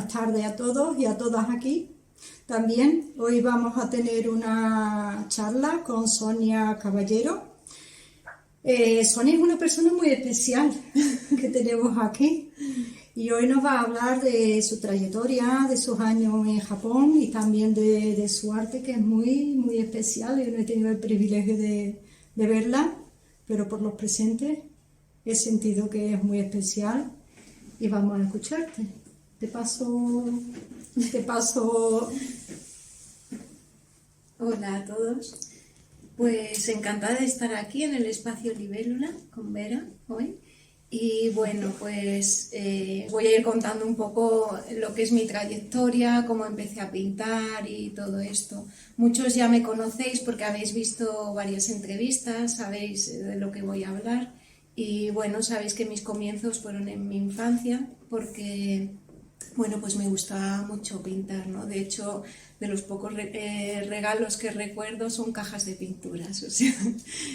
Buenas tardes a todos y a todas aquí. También hoy vamos a tener una charla con Sonia Caballero. Sonia es una persona muy especial que tenemos aquí y hoy nos va a hablar de su trayectoria, de sus años en Japón y también de su arte, que es muy especial. Yo no he tenido el privilegio de verla, pero por los presentes he sentido que es muy especial y vamos a escucharte. Te paso. Hola a todos. Pues encantada de estar aquí en el espacio Libélula con Vera hoy. Y bueno, pues voy a ir contando un poco lo que es mi trayectoria, cómo empecé a pintar y todo esto. Muchos ya me conocéis porque habéis visto varias entrevistas, sabéis de lo que voy a hablar. Y bueno, sabéis que mis comienzos fueron en mi infancia porque, bueno, pues me gustaba mucho pintar, ¿no? De hecho, de los pocos regalos que recuerdo son cajas de pinturas. O sea,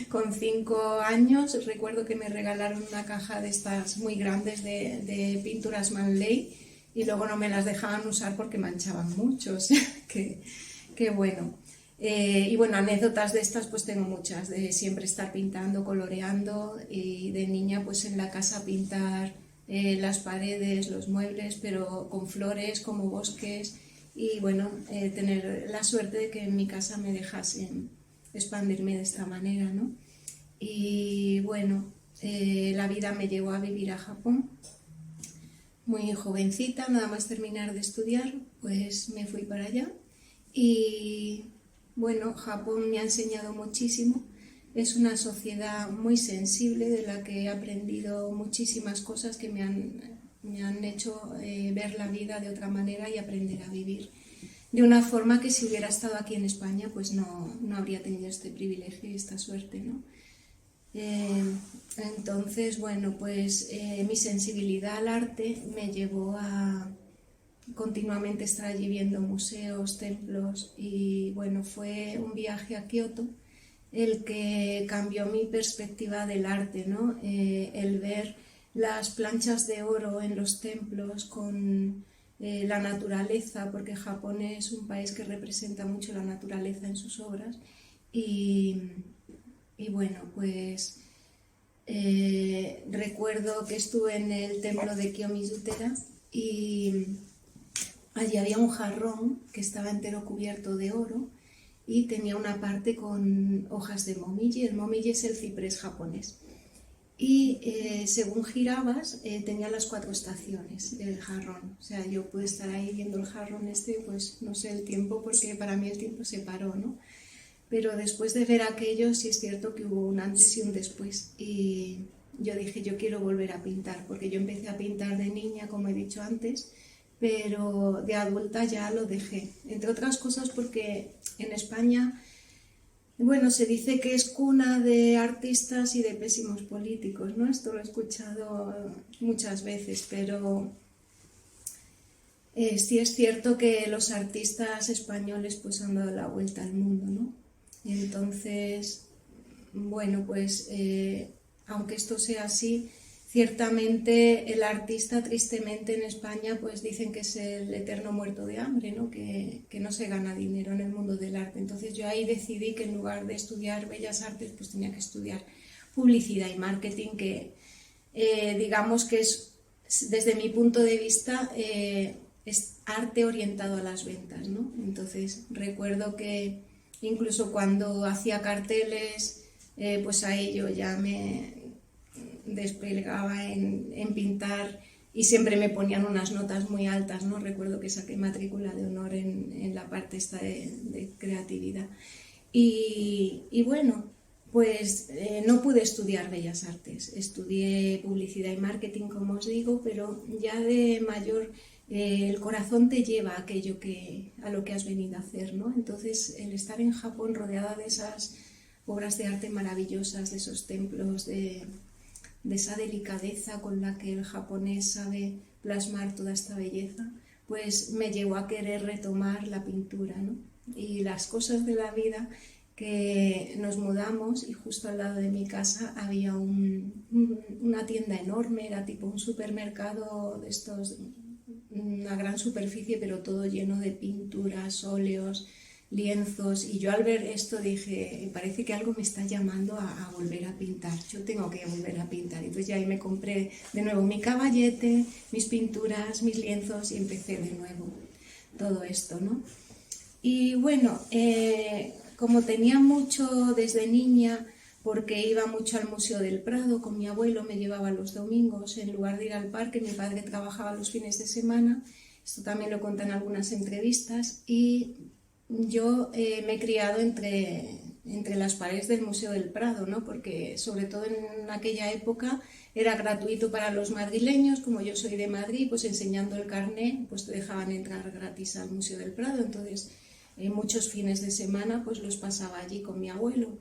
con 5 años recuerdo que me regalaron una caja de estas muy grandes de pinturas Manley y luego no me las dejaban usar porque manchaban mucho. O sea, que bueno. Y bueno, anécdotas de estas pues tengo muchas, de siempre estar pintando, coloreando y de niña pues en la casa pintar las paredes, los muebles, pero con flores como bosques y bueno, tener la suerte de que en mi casa me dejasen expandirme de esta manera, ¿no? Y bueno, la vida me llevó a vivir a Japón muy jovencita, nada más terminar de estudiar, pues me fui para allá y bueno, Japón me ha enseñado muchísimo. Es una sociedad muy sensible de la que he aprendido muchísimas cosas que me han hecho ver la vida de otra manera y aprender a vivir de una forma que si hubiera estado aquí en España pues no habría tenido este privilegio y esta suerte, ¿no? Entonces, bueno, pues mi sensibilidad al arte me llevó a continuamente estar allí viendo museos, templos y bueno, fue un viaje a Kioto el que cambió mi perspectiva del arte, ¿no? El ver las planchas de oro en los templos con la naturaleza, porque Japón es un país que representa mucho la naturaleza en sus obras y bueno, pues recuerdo que estuve en el templo de Kiyomizu-tera y allí había un jarrón que estaba entero cubierto de oro y tenía una parte con hojas de momiji. El momiji es el ciprés japonés. Y según girabas, tenía las 4 estaciones del jarrón. O sea, yo pude estar ahí viendo el jarrón pues no sé el tiempo, porque para mí el tiempo se paró, ¿no? Pero después de ver aquello, sí es cierto que hubo un antes y un después. Y yo dije, yo quiero volver a pintar, porque yo empecé a pintar de niña, como he dicho antes, pero de adulta ya lo dejé. Entre otras cosas porque en España, bueno, se dice que es cuna de artistas y de pésimos políticos, ¿no? Esto lo he escuchado muchas veces, pero sí es cierto que los artistas españoles pues han dado la vuelta al mundo, ¿no? Y entonces, bueno, pues aunque esto sea así, ciertamente el artista, tristemente en España, pues dicen que es el eterno muerto de hambre, ¿no? Que no se gana dinero en el mundo del arte. Entonces yo ahí decidí que en lugar de estudiar Bellas Artes, pues tenía que estudiar publicidad y marketing, que digamos que es, desde mi punto de vista, es arte orientado a las ventas, ¿no? Entonces recuerdo que incluso cuando hacía carteles, pues ahí yo ya me desplegaba en pintar y siempre me ponían unas notas muy altas, ¿no? Recuerdo que saqué matrícula de honor en la parte esta de creatividad. Y bueno, pues no pude estudiar Bellas Artes, estudié publicidad y marketing, como os digo, pero ya de mayor el corazón te lleva a aquello a lo que has venido a hacer, ¿no? Entonces el estar en Japón rodeada de esas obras de arte maravillosas, de esos templos, de esa delicadeza con la que el japonés sabe plasmar toda esta belleza, pues me llevó a querer retomar la pintura, ¿no? Y las cosas de la vida, que nos mudamos y justo al lado de mi casa había una tienda enorme, era tipo un supermercado de estos una gran superficie, pero todo lleno de pinturas, óleos, lienzos, y yo al ver esto dije, parece que algo me está llamando a volver a pintar, yo tengo que volver a pintar. Entonces ya ahí me compré de nuevo mi caballete, mis pinturas, mis lienzos y empecé de nuevo todo esto, ¿no? Y bueno, como tenía mucho desde niña, porque iba mucho al Museo del Prado con mi abuelo, me llevaba los domingos, en lugar de ir al parque, mi padre trabajaba los fines de semana, esto también lo cuentan en algunas entrevistas, y yo me he criado entre las paredes del Museo del Prado, ¿no? Porque sobre todo en aquella época era gratuito para los madrileños, como yo soy de Madrid, pues enseñando el carné, pues te dejaban entrar gratis al Museo del Prado, entonces muchos fines de semana pues los pasaba allí con mi abuelo.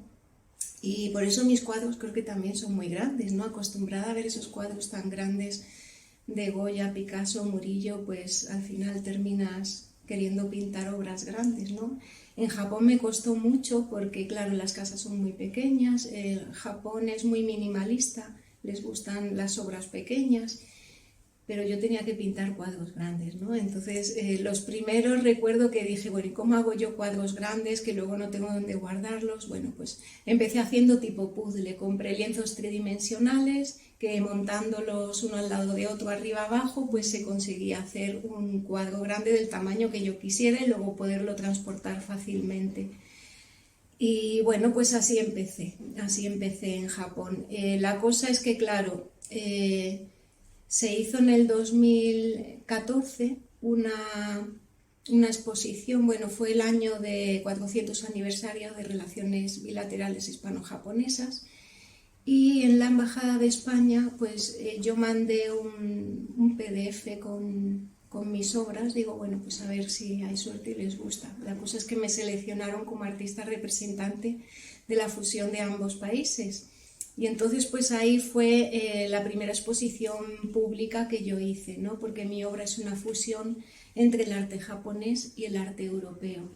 Y por eso mis cuadros creo que también son muy grandes, ¿no? Acostumbrada a ver esos cuadros tan grandes de Goya, Picasso, Murillo, pues al final terminas queriendo pintar obras grandes, ¿no? En Japón me costó mucho porque, claro, las casas son muy pequeñas, Japón es muy minimalista, les gustan las obras pequeñas, pero yo tenía que pintar cuadros grandes, ¿no? Entonces, los primeros recuerdo que dije, bueno, ¿y cómo hago yo cuadros grandes que luego no tengo dónde guardarlos? Bueno, pues empecé haciendo tipo puzzle, compré lienzos tridimensionales que montándolos uno al lado de otro, arriba abajo, pues se conseguía hacer un cuadro grande del tamaño que yo quisiera y luego poderlo transportar fácilmente. Y bueno, pues así empecé en Japón. La cosa es que, claro, se hizo en el 2014 una exposición, bueno, fue el año de 400 aniversario de relaciones bilaterales hispano-japonesas, y en la Embajada de España pues yo mandé un PDF con mis obras, digo, bueno, pues a ver si hay suerte y les gusta. La cosa es que me seleccionaron como artista representante de la fusión de ambos países. Y entonces pues ahí fue la primera exposición pública que yo hice, ¿no? Porque mi obra es una fusión entre el arte japonés y el arte europeo.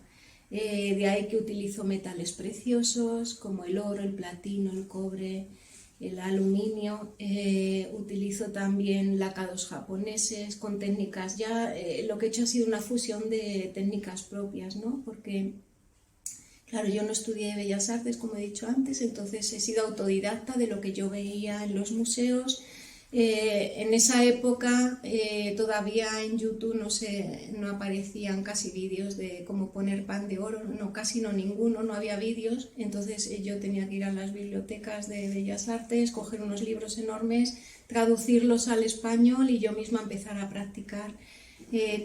De ahí que utilizo metales preciosos como el oro, el platino, el cobre, el aluminio. Utilizo también lacados japoneses con técnicas ya, lo que he hecho ha sido una fusión de técnicas propias, ¿no? Porque claro, yo no estudié Bellas Artes, como he dicho antes, entonces he sido autodidacta de lo que yo veía en los museos. En esa época todavía en YouTube no aparecían casi vídeos de cómo poner pan de oro, no, casi no ninguno, no había vídeos, entonces yo tenía que ir a las bibliotecas de Bellas Artes, coger unos libros enormes, traducirlos al español y yo misma empezar a practicar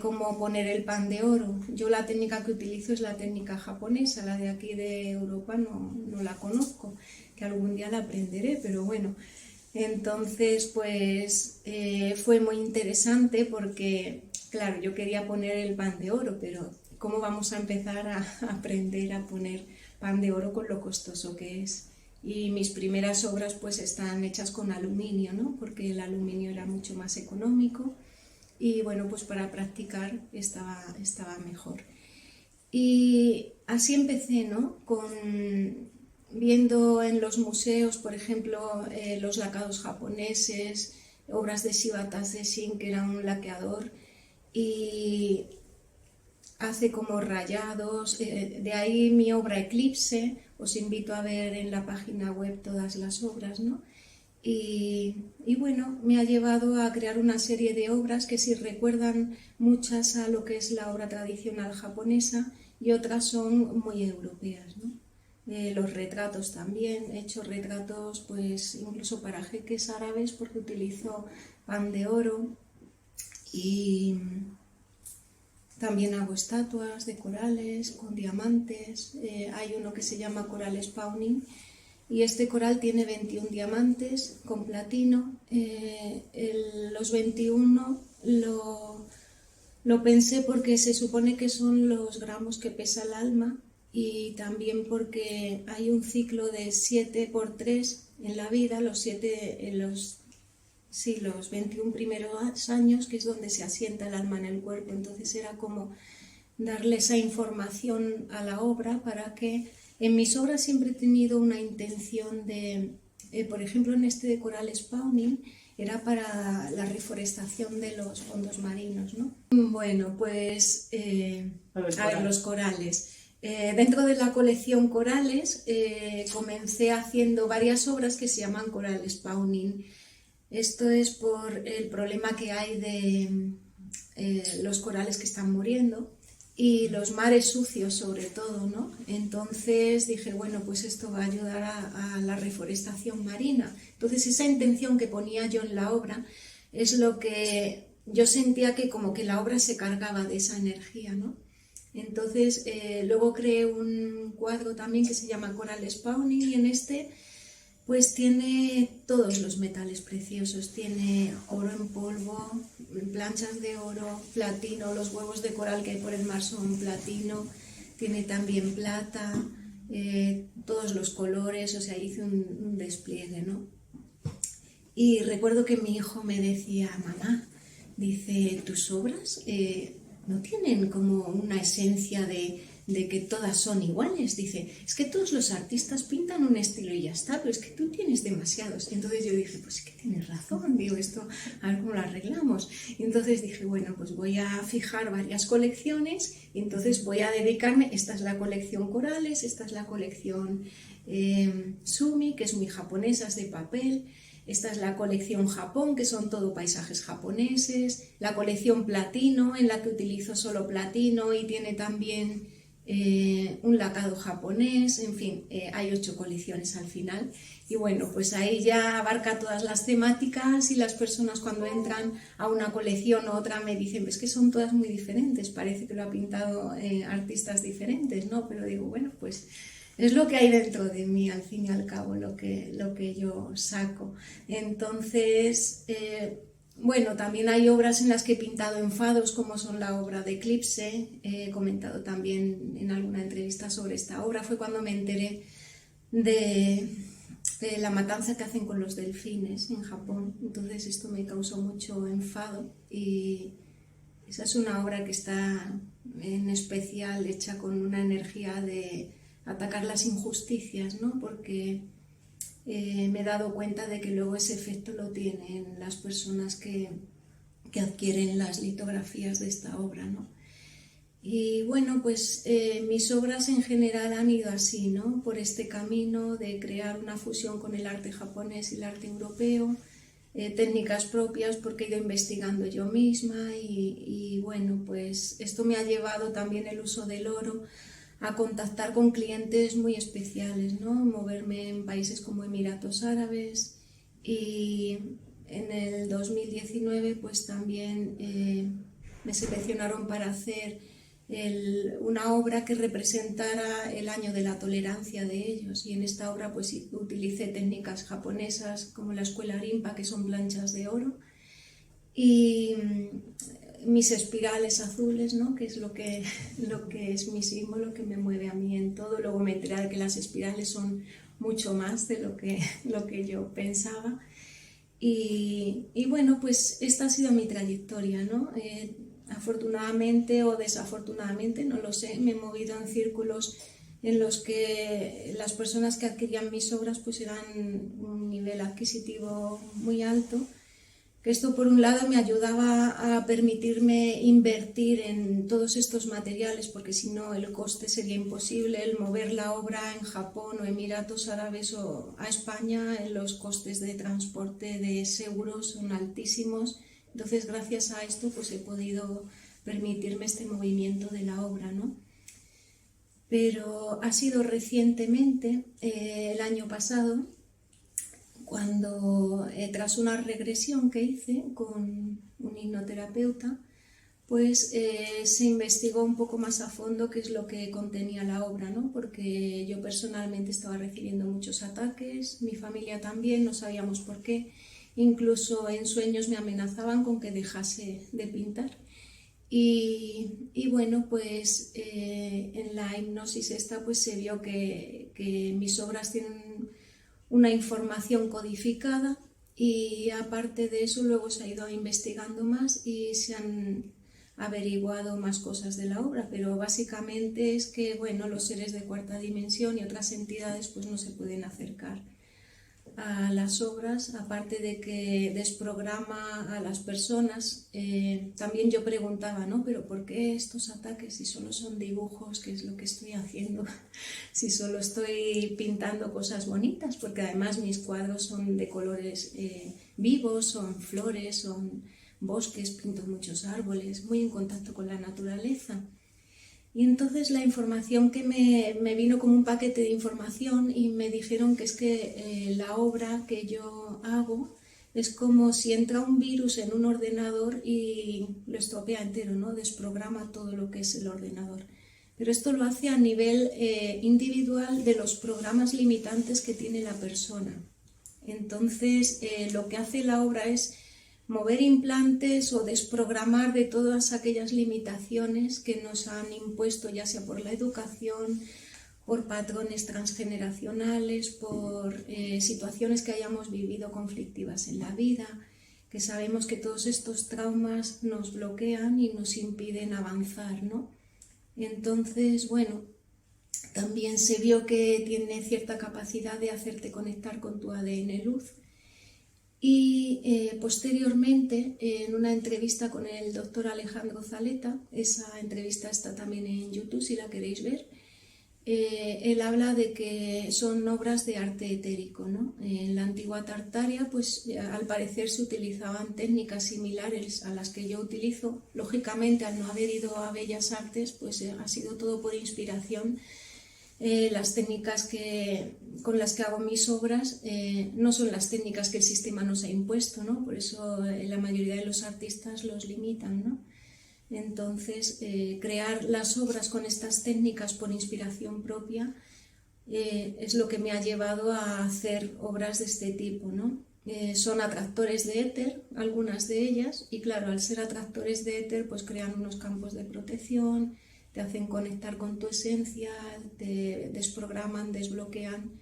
cómo poner el pan de oro. Yo la técnica que utilizo es la técnica japonesa, la de aquí de Europa no la conozco, que algún día la aprenderé, pero bueno. Entonces, pues fue muy interesante porque, claro, yo quería poner el pan de oro, pero ¿cómo vamos a empezar a aprender a poner pan de oro con lo costoso que es? Y mis primeras obras pues están hechas con aluminio, ¿no? Porque el aluminio era mucho más económico y bueno, pues para practicar estaba mejor. Y así empecé, ¿no? Viendo en los museos, por ejemplo, los lacados japoneses, obras de Shibata Sesshin, que era un laqueador, y hace como rayados, de ahí mi obra Eclipse, os invito a ver en la página web todas las obras, ¿no? Y bueno, me ha llevado a crear una serie de obras que sí recuerdan muchas a lo que es la obra tradicional japonesa y otras son muy europeas, ¿no? Los retratos también, he hecho retratos pues incluso para jeques árabes porque utilizo pan de oro, y también hago estatuas de corales con diamantes. Hay uno que se llama coral spawning y este coral tiene 21 diamantes con platino. Los 21 lo pensé porque se supone que son los gramos que pesa el alma, y también porque hay un ciclo de 7 por 3 en la vida, los 21 primeros años, que es donde se asienta el alma en el cuerpo. Entonces era como darle esa información a la obra para que... En mis obras siempre he tenido una intención de, por ejemplo en este de coral spawning, era para la reforestación de los fondos marinos, ¿no? Bueno, pues a ver, los corales. Dentro de la colección Corales comencé haciendo varias obras que se llaman coral spawning. Esto es por el problema que hay de los corales que están muriendo y los mares sucios sobre todo, ¿no? Entonces dije, bueno, pues esto va a ayudar a la reforestación marina. Entonces esa intención que ponía yo en la obra es lo que yo sentía que como que la obra se cargaba de esa energía, ¿no? Entonces luego creé un cuadro también que se llama Coral Spawning y en este pues tiene todos los metales preciosos, tiene oro en polvo, planchas de oro, platino, los huevos de coral que hay por el mar son platino, tiene también plata, todos los colores, o sea, hice un despliegue, ¿no? Y recuerdo que mi hijo me decía, mamá, dice, tus obras no tienen como una esencia de que todas son iguales. Dice, es que todos los artistas pintan un estilo y ya está, pero es que tú tienes demasiados. Y entonces yo dije, pues es que tienes razón, digo, esto, a ver cómo lo arreglamos. Y entonces dije, bueno, pues voy a fijar varias colecciones y entonces voy a dedicarme, esta es la colección Corales, esta es la colección Sumi, que es muy japonesas de papel. Esta es la colección Japón, que son todo paisajes japoneses. La colección Platino, en la que utilizo solo platino y tiene también un lacado japonés. En fin, hay 8 colecciones al final. Y bueno, pues ahí ya abarca todas las temáticas y las personas cuando entran a una colección u otra me dicen, es que son todas muy diferentes, parece que lo ha pintado artistas diferentes, ¿no? Pero digo, bueno, pues es lo que hay dentro de mí, al fin y al cabo, lo que yo saco. Entonces, bueno, también hay obras en las que he pintado enfados, como son la obra de Eclipse. He comentado también en alguna entrevista sobre esta obra. Fue cuando me enteré de la matanza que hacen con los delfines en Japón. Entonces esto me causó mucho enfado y esa es una obra que está en especial hecha con una energía de atacar las injusticias, ¿no? Porque me he dado cuenta de que luego ese efecto lo tienen las personas que adquieren las litografías de esta obra, ¿no? Y bueno, pues mis obras en general han ido así, ¿no? Por este camino de crear una fusión con el arte japonés y el arte europeo, técnicas propias porque he ido investigando yo misma y bueno, pues esto me ha llevado también el uso del oro a contactar con clientes muy especiales, ¿no? Moverme en países como Emiratos Árabes y en el 2019 pues también me seleccionaron para hacer una obra que representara el año de la tolerancia de ellos y en esta obra pues utilicé técnicas japonesas como la escuela Rimpa, que son planchas de oro, y mis espirales azules, ¿no? Que es lo que es mi símbolo, que me mueve a mí en todo. Luego me enteré de que las espirales son mucho más de lo que yo pensaba. Y bueno, pues esta ha sido mi trayectoria, ¿no? Afortunadamente o desafortunadamente, no lo sé, me he movido en círculos en los que las personas que adquirían mis obras pues eran un nivel adquisitivo muy alto, que esto por un lado me ayudaba a permitirme invertir en todos estos materiales, porque si no el coste sería imposible, el mover la obra en Japón o Emiratos Árabes o a España, los costes de transporte, de seguros son altísimos. Entonces gracias a esto pues he podido permitirme este movimiento de la obra, ¿no? Pero ha sido recientemente, el año pasado, cuando tras una regresión que hice con un hipnoterapeuta, pues se investigó un poco más a fondo qué es lo que contenía la obra, ¿no? Porque yo personalmente estaba recibiendo muchos ataques, mi familia también, no sabíamos por qué, incluso en sueños me amenazaban con que dejase de pintar. Y bueno, pues en la hipnosis esta pues se vio que mis obras tienen una información codificada y aparte de eso luego se ha ido investigando más y se han averiguado más cosas de la obra, pero básicamente es que bueno, los seres de cuarta dimensión y otras entidades pues no se pueden acercar a las obras, aparte de que desprograma a las personas, también yo preguntaba, ¿no? ¿Pero por qué estos ataques si solo son dibujos? ¿Qué es lo que estoy haciendo? Si solo estoy pintando cosas bonitas, porque además mis cuadros son de colores vivos, son flores, son bosques, pinto muchos árboles, muy en contacto con la naturaleza. Y entonces la información que me vino como un paquete de información y me dijeron que es que la obra que yo hago es como si entra un virus en un ordenador y lo estropea entero, ¿no? Desprograma todo lo que es el ordenador. Pero esto lo hace a nivel individual de los programas limitantes que tiene la persona. Entonces lo que hace la obra es mover implantes o desprogramar de todas aquellas limitaciones que nos han impuesto, ya sea por la educación, por patrones transgeneracionales, por situaciones que hayamos vivido conflictivas en la vida, que sabemos que todos estos traumas nos bloquean y nos impiden avanzar, ¿no? Entonces, bueno, también se vio que tiene cierta capacidad de hacerte conectar con tu ADN luz. Y posteriormente, en una entrevista con el doctor Alejandro Zaleta, esa entrevista está también en YouTube si la queréis ver, él habla de que son obras de arte etérico, ¿no? En la antigua Tartaria, pues al parecer se utilizaban técnicas similares a las que yo utilizo. Lógicamente, al no haber ido a Bellas Artes, pues ha sido todo por inspiración. Las técnicas con las que hago mis obras no son las técnicas que el sistema nos ha impuesto, ¿no? Por eso la mayoría de los artistas los limitan, ¿no? Entonces, crear las obras con estas técnicas por inspiración propia es lo que me ha llevado a hacer obras de este tipo, ¿no? Son atractores de éter, algunas de ellas, y claro, al ser atractores de éter, pues crean unos campos de protección, te hacen conectar con tu esencia, te desprograman, desbloquean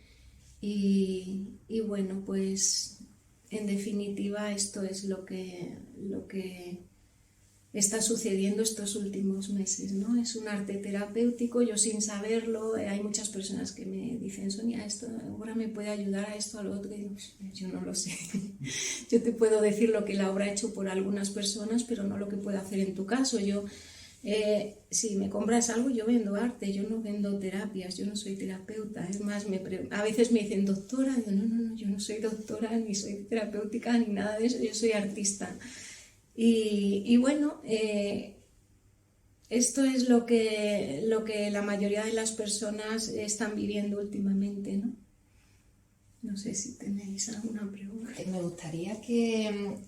y bueno, pues en definitiva esto es lo que está sucediendo estos últimos meses, ¿no? Es un arte terapéutico, yo sin saberlo, hay muchas personas que me dicen, Sonia, esto ahora me puede ayudar a esto, a lo otro, y digo, yo no lo sé. Yo te puedo decir lo que la obra ha hecho por algunas personas, pero no lo que puede hacer en tu caso. Si me compras algo, yo vendo arte, yo no vendo terapias, yo no soy terapeuta. Es más, a veces me dicen doctora, y yo, no, yo no soy doctora, ni soy terapéutica, ni nada de eso, yo soy artista. Y bueno, esto es lo que la mayoría de las personas están viviendo últimamente, ¿no? No sé si tenéis alguna pregunta. Me gustaría que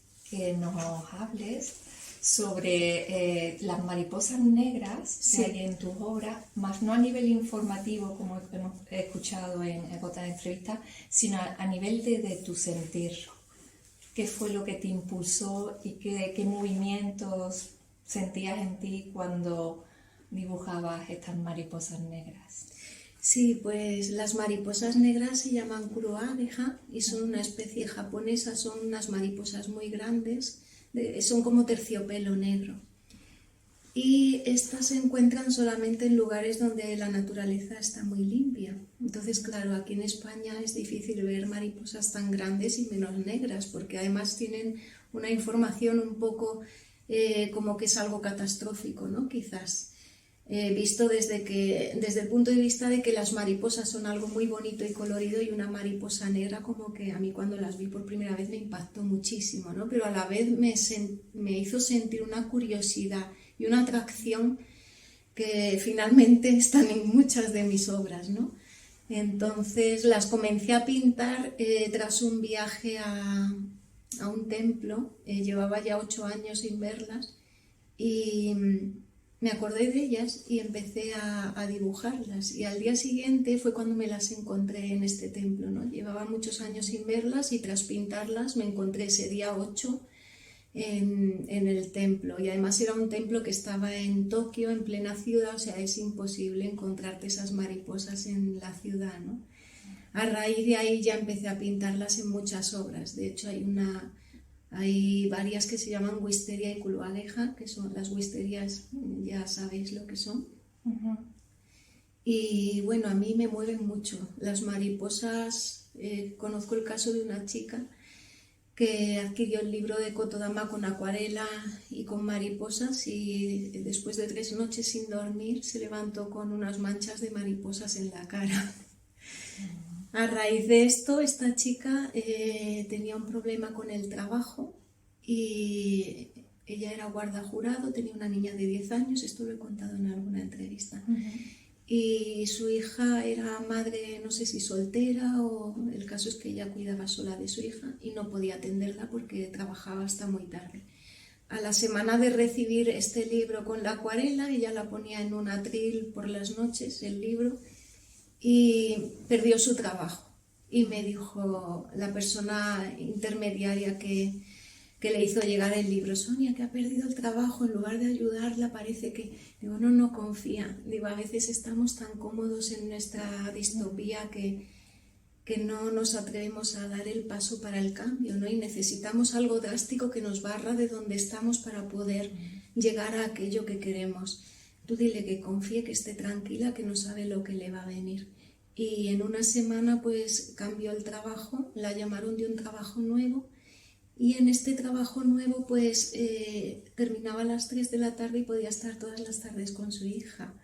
nos hables sobre las mariposas negras que hay en tus obras, más no a nivel informativo, como hemos escuchado en otras entrevistas, sino a nivel de tu sentir. ¿Qué fue lo que te impulsó y qué movimientos sentías en ti cuando dibujabas estas mariposas negras? Sí, pues las mariposas negras se llaman kuroageha y son una especie japonesa, son unas mariposas muy grandes, son como terciopelo negro. Y estas se encuentran solamente en lugares donde la naturaleza está muy limpia. Entonces, claro, aquí en España es difícil ver mariposas tan grandes y menos negras, porque además tienen una información un poco como que es algo catastrófico, ¿no? Quizás. Visto desde el punto de vista de que las mariposas son algo muy bonito y colorido, y una mariposa negra como que a mí cuando las vi por primera vez me impactó muchísimo, ¿no? Pero a la vez me hizo sentir una curiosidad y una atracción que finalmente están en muchas de mis obras, ¿no? Entonces las comencé a pintar tras un viaje a un templo, llevaba ya 8 años sin verlas y me acordé de ellas y empecé a dibujarlas, y al día siguiente fue cuando me las encontré en este templo, ¿no? Llevaba muchos años sin verlas y tras pintarlas me encontré ese día 8 en el templo, y además era un templo que estaba en Tokio, en plena ciudad, o sea, es imposible encontrarte esas mariposas en la ciudad, ¿no? A raíz de ahí ya empecé a pintarlas en muchas obras. De hecho hay varias que se llaman wisteria y kuroageha, que son las wisterias, ya sabéis lo que son. Y bueno, a mí me mueven mucho las mariposas. Conozco el caso de una chica que adquirió el libro de Kotodama con acuarela y con mariposas, y después de 3 noches sin dormir se levantó con unas manchas de mariposas en la cara. A raíz de esto, esta chica tenía un problema con el trabajo y ella era guarda jurado, tenía una niña de 10 años, esto lo he contado en alguna entrevista. Y su hija era madre, no sé si soltera, o el caso es que ella cuidaba sola de su hija y no podía atenderla porque trabajaba hasta muy tarde. A la semana de recibir este libro con la acuarela, ella la ponía en un atril por las noches, el libro, y perdió su trabajo. Y me dijo la persona intermediaria que le hizo llegar el libro: Sonia, que ha perdido el trabajo, en lugar de ayudarla parece que... Digo, no, confía. Digo, a veces estamos tan cómodos en nuestra distopía que no nos atrevemos a dar el paso para el cambio, ¿no? Y necesitamos algo drástico que nos barra de donde estamos para poder llegar a aquello que queremos. Tú dile que confíe, que esté tranquila, que no sabe lo que le va a venir. Y en una semana pues cambió el trabajo, la llamaron de un trabajo nuevo. Y en este trabajo nuevo pues terminaba a las 3 de la tarde y podía estar todas las tardes con su hija.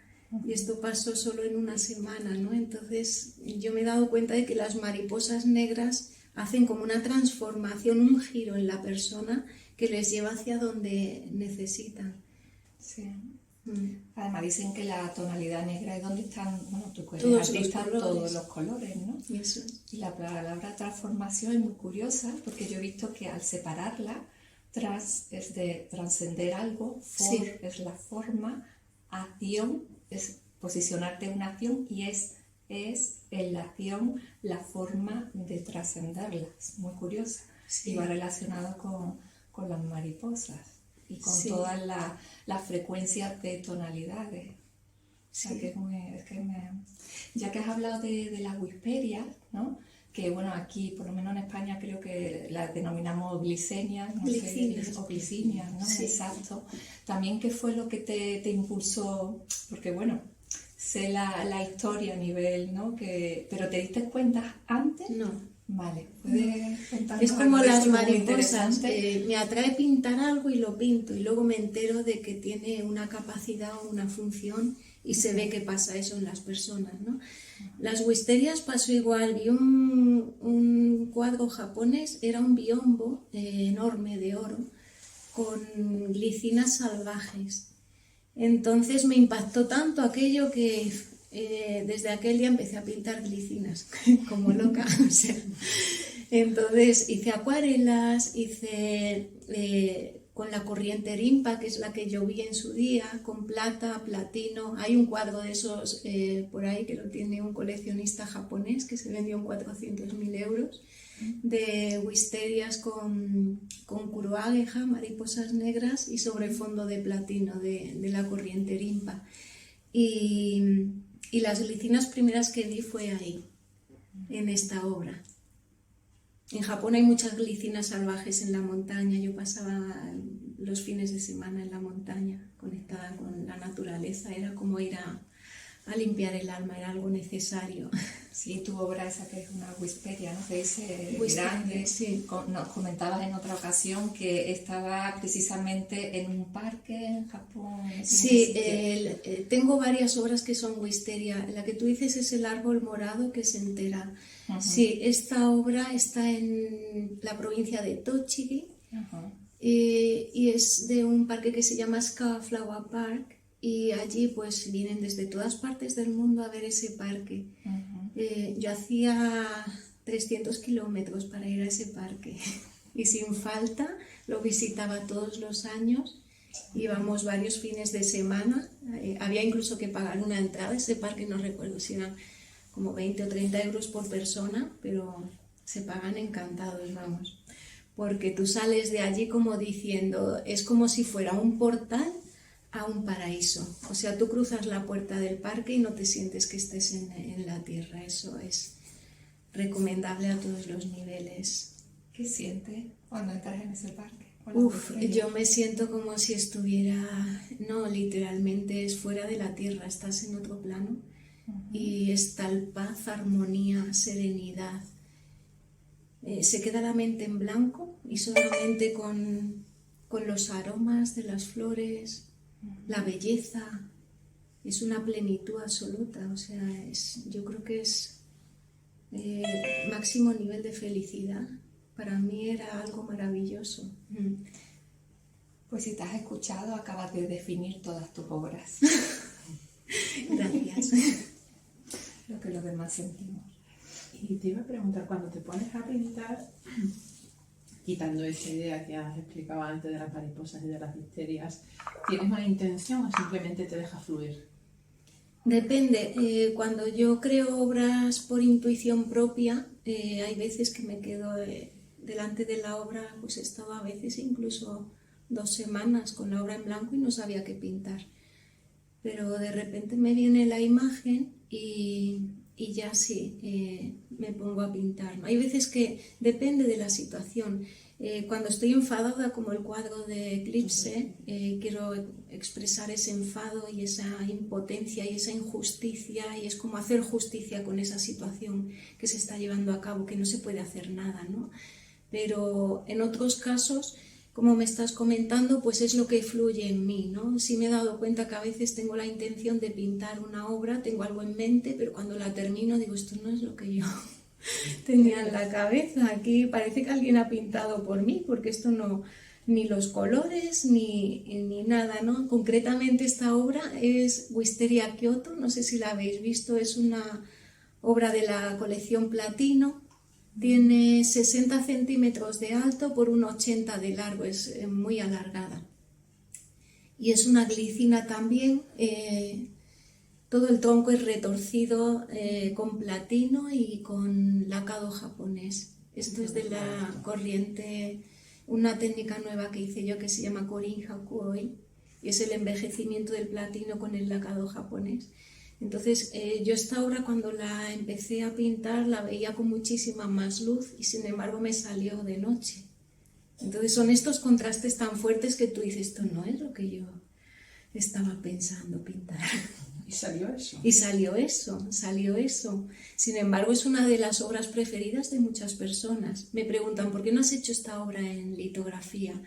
Y esto pasó solo en una semana, ¿no? Entonces yo me he dado cuenta de que las mariposas negras hacen como una transformación, un giro en la persona que les lleva hacia donde necesitan. Sí. Además dicen que la tonalidad negra es donde están, bueno, tú eres Todos artista, los colores. todos los colores, ¿no? Eso es. Y la palabra transformación es muy curiosa porque yo he visto que al separarla, trans es de trascender algo, for Sí. es la forma, acción es posicionarte en una acción y es en la acción la forma de trascenderla. Es muy curiosa. Sí. Y va relacionado con las mariposas y con Sí. todas las frecuencias de tonalidades. O sea, Sí. que ya que has hablado de las wisperias, ¿no? Que bueno, aquí, por lo menos en España, creo que las denominamos glicenias, no Glicinias. sé, o glicinias, ¿no? Sí. Exacto. También, ¿qué fue lo que te impulsó? Porque bueno, sé la historia a nivel, ¿no? Pero ¿te diste cuenta antes? No. Vale, ¿puedes contarnos Es algo como de las eso? Muy mariposas, interesante. me atrae pintar algo y lo pinto y luego me entero de que tiene una capacidad o una función y se ve que pasa eso en las personas, ¿no? Las wisterias pasó igual, vi un cuadro japonés, era un biombo enorme de oro con glicinas salvajes. Entonces me impactó tanto aquello que desde aquel día empecé a pintar glicinas, como loca. O sea, entonces hice acuarelas, hice con la corriente rimpa, que es la que yo vi en su día, con plata, platino. Hay un cuadro de esos por ahí que lo tiene un coleccionista japonés que se vendió en 400.000 euros, de wisterias con kuroageha, mariposas negras, y sobre fondo de platino de la corriente rimpa. Y las glicinas primeras que vi fue ahí, en esta obra. En Japón hay muchas glicinas salvajes en la montaña. Yo pasaba los fines de semana en la montaña, conectada con la naturaleza. Era como ir a limpiar el alma, era algo necesario. Sí, tu obra esa que es una wisperia, ¿no? Que dice Wisperia, grande. sí. Nos comentabas en otra ocasión que estaba precisamente en un parque en Japón. Sí, tengo varias obras que son wisteria. La que tú dices es el árbol morado que se entera. Uh-huh. Sí, esta obra está en la provincia de Tochigi. Uh-huh. Y es de un parque que se llama Ska Flower Park, y allí pues vienen desde todas partes del mundo a ver ese parque. Uh-huh. Yo hacía 300 kilómetros para ir a ese parque y sin falta lo visitaba todos los años. Íbamos varios fines de semana, había incluso que pagar una entrada. Ese parque no recuerdo si eran como 20 o 30 euros por persona, pero se pagan encantados, vamos, porque tú sales de allí como diciendo, es como si fuera un portal a un paraíso. O sea, tú cruzas la puerta del parque y no te sientes que estés en la tierra. Eso es recomendable a todos los niveles. ¿Qué sientes cuando entras en ese parque? Yo me siento como si estuviera, no, literalmente es fuera de la tierra, estás en otro plano. y es tal paz, armonía, serenidad. Se queda la mente en blanco y solamente con los aromas de las flores, la belleza, es una plenitud absoluta. O sea, yo creo que es máximo nivel de felicidad. Para mí era algo maravilloso. Pues si te has escuchado, acabas de definir todas tus obras. Gracias. Lo que los demás sentimos. Y te iba a preguntar, cuando te pones a pintar, quitando esa idea que has explicado antes de las mariposas y de las misterias, ¿tienes una intención o simplemente te dejas fluir? Depende. Cuando yo creo obras por intuición propia, hay veces que me quedo delante de la obra, pues he estado a veces incluso 2 semanas con la obra en blanco y no sabía qué pintar. Pero de repente me viene la imagen y ya sí, me pongo a pintar. Hay veces que depende de la situación. Cuando estoy enfadada, como el cuadro de Eclipse, quiero expresar ese enfado y esa impotencia y esa injusticia, y es como hacer justicia con esa situación que se está llevando a cabo, que no se puede hacer nada, ¿no? Pero en otros casos, como me estás comentando, pues es lo que fluye en mí, ¿no? Sí me he dado cuenta que a veces tengo la intención de pintar una obra, tengo algo en mente, pero cuando la termino digo, esto no es lo que yo tenía en la cabeza. Aquí parece que alguien ha pintado por mí, porque esto no, ni los colores, ni nada, ¿no? Concretamente esta obra es Wisteria Kyoto, no sé si la habéis visto, es una obra de la colección Platino. Tiene 60 centímetros de alto por un 80 de largo, es muy alargada. Y es una glicina también, todo el tronco es retorcido con platino y con lacado japonés. Esto es de la corriente, una técnica nueva que hice yo que se llama Korin Hakuoi, y es el envejecimiento del platino con el lacado japonés. Entonces, yo esta obra cuando la empecé a pintar la veía con muchísima más luz y sin embargo me salió de noche. Entonces son estos contrastes tan fuertes que tú dices, esto no es lo que yo estaba pensando pintar. ¿Y salió eso? Y salió eso. Sin embargo, es una de las obras preferidas de muchas personas. Me preguntan, ¿por qué no has hecho esta obra en litografía?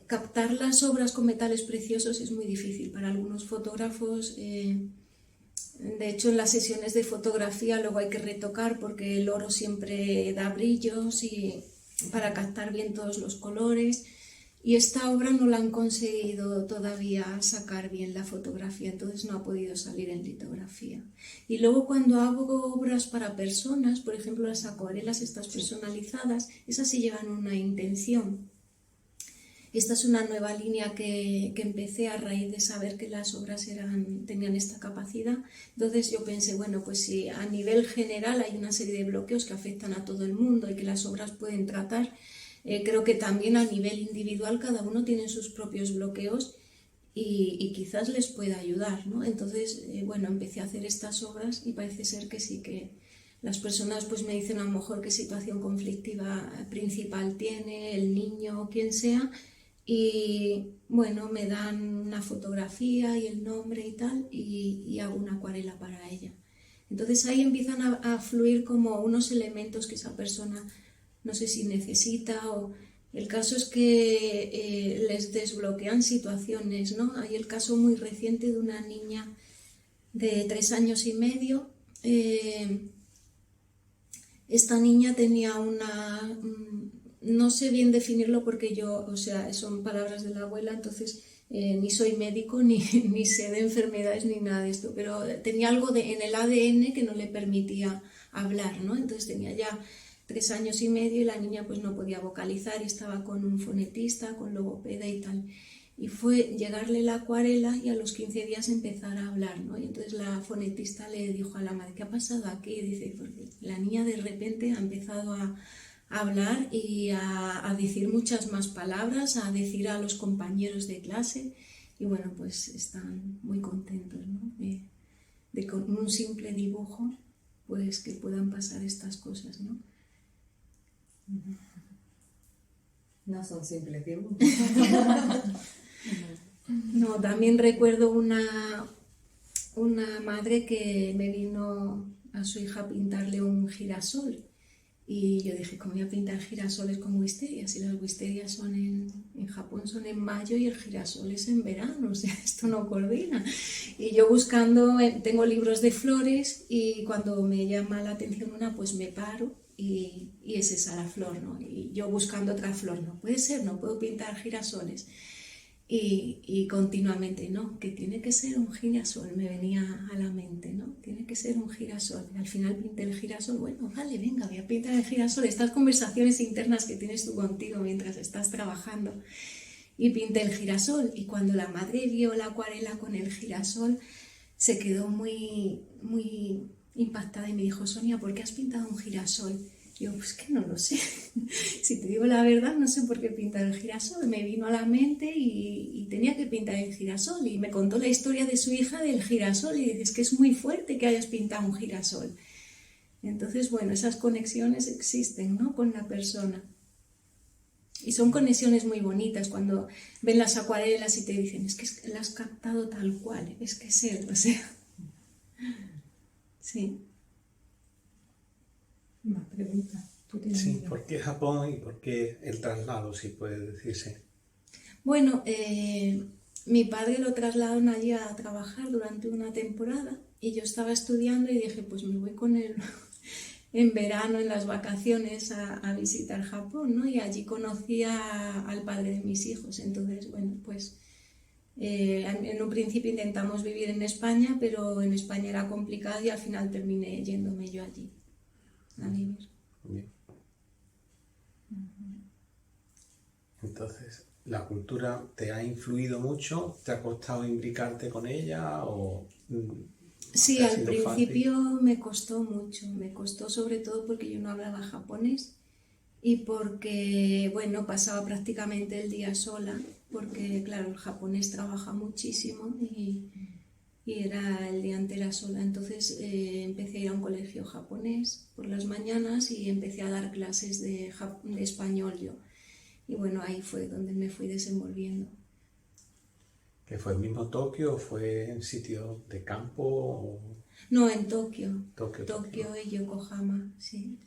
Captar las obras con metales preciosos es muy difícil para algunos fotógrafos. De hecho, en las sesiones de fotografía luego hay que retocar porque el oro siempre da brillos y para captar bien todos los colores. Y esta obra no la han conseguido todavía sacar bien la fotografía, entonces no ha podido salir en litografía. Y luego cuando hago obras para personas, por ejemplo las acuarelas estas personalizadas, esas sí llevan una intención. Esta es una nueva línea que empecé a raíz de saber que las obras tenían esta capacidad. Entonces yo pensé, bueno, pues si a nivel general hay una serie de bloqueos que afectan a todo el mundo y que las obras pueden tratar, creo que también a nivel individual cada uno tiene sus propios bloqueos y quizás les pueda ayudar, ¿no? Entonces, bueno, empecé a hacer estas obras y parece ser que sí, que las personas pues me dicen a lo mejor qué situación conflictiva principal tiene, el niño o quien sea, y bueno, me dan una fotografía y el nombre y tal, y hago una acuarela para ella. Entonces ahí empiezan a fluir como unos elementos que esa persona no sé si necesita, o el caso es que les desbloquean situaciones, ¿no? Hay el caso muy reciente de una niña de 3 años y medio. Esta niña tenía no sé bien definirlo porque yo, o sea, son palabras de la abuela, entonces ni soy médico, ni sé de enfermedades, ni nada de esto, pero tenía algo en el ADN que no le permitía hablar, ¿no? Entonces tenía ya 3 años y medio y la niña pues no podía vocalizar y estaba con un fonetista, con logopeda y tal. Y fue llegarle la acuarela y a los 15 días empezar a hablar, ¿no? Y entonces la fonetista le dijo a la madre, ¿qué ha pasado aquí? Y dice, porque la niña de repente ha empezado a hablar y a decir muchas más palabras, a decir a los compañeros de clase, y bueno, pues están muy contentos, ¿no? De con un simple dibujo pues que puedan pasar estas cosas, ¿no? No son simples dibujos. No, también recuerdo una una madre que me vino a su hija a pintarle un girasol. Y yo dije, ¿cómo voy a pintar girasoles con wisterias? Y las wisterias son en Japón son en mayo y el girasol es en verano, o sea, esto no coordina. Y yo buscando, tengo libros de flores y cuando me llama la atención una, pues me paro y es esa la flor, ¿no? Y yo buscando otra flor, no puede ser, no puedo pintar girasoles. Y continuamente, no, que tiene que ser un girasol, me venía a la mente, ¿no? Tiene que ser un girasol. Y al final pinté el girasol, bueno, vale, venga, voy a pintar el girasol. Estas conversaciones internas que tienes tú contigo mientras estás trabajando. Y pinté el girasol. Y cuando la madre vio la acuarela con el girasol, se quedó muy, muy impactada y me dijo, Sonia, ¿por qué has pintado un girasol? Yo, pues que no lo sé. Si te digo la verdad, no sé por qué pintar el girasol. Me vino a la mente y tenía que pintar el girasol. Y me contó la historia de su hija del girasol. Y dices que es muy fuerte que hayas pintado un girasol. Entonces, bueno, esas conexiones existen, ¿no? Con la persona. Y son conexiones muy bonitas cuando ven las acuarelas y te dicen, es que la has captado tal cual, es que es él, o sea. Sí. Más preguntas. ¿Tú tienes Sí, alguna? ¿por qué Japón y por qué el traslado, si puede decirse? Bueno, mi padre lo trasladaron allí a trabajar durante una temporada y yo estaba estudiando y dije, pues me voy con él en verano, en las vacaciones, a visitar Japón, ¿no? Y allí conocí al padre de mis hijos. Entonces, bueno, pues en un principio intentamos vivir en España, pero en España era complicado y al final terminé yéndome yo allí a vivir. Bien. Entonces, ¿la cultura te ha influido mucho? ¿Te ha costado imbricarte con ella? ¿O Sí, te ha al sido principio fácil? me costó mucho, me costó sobre todo porque yo no hablaba japonés y porque, bueno, pasaba prácticamente el día sola, porque, claro, el japonés trabaja muchísimo y era el día entero sola. Entonces empecé a ir a un colegio japonés por las mañanas y empecé a dar clases de español yo. Y bueno, ahí fue donde me fui desenvolviendo. ¿Que fue el mismo Tokio o fue en sitio de campo? O No, en Tokio, Tokio, Tokio y Yokohama, sí.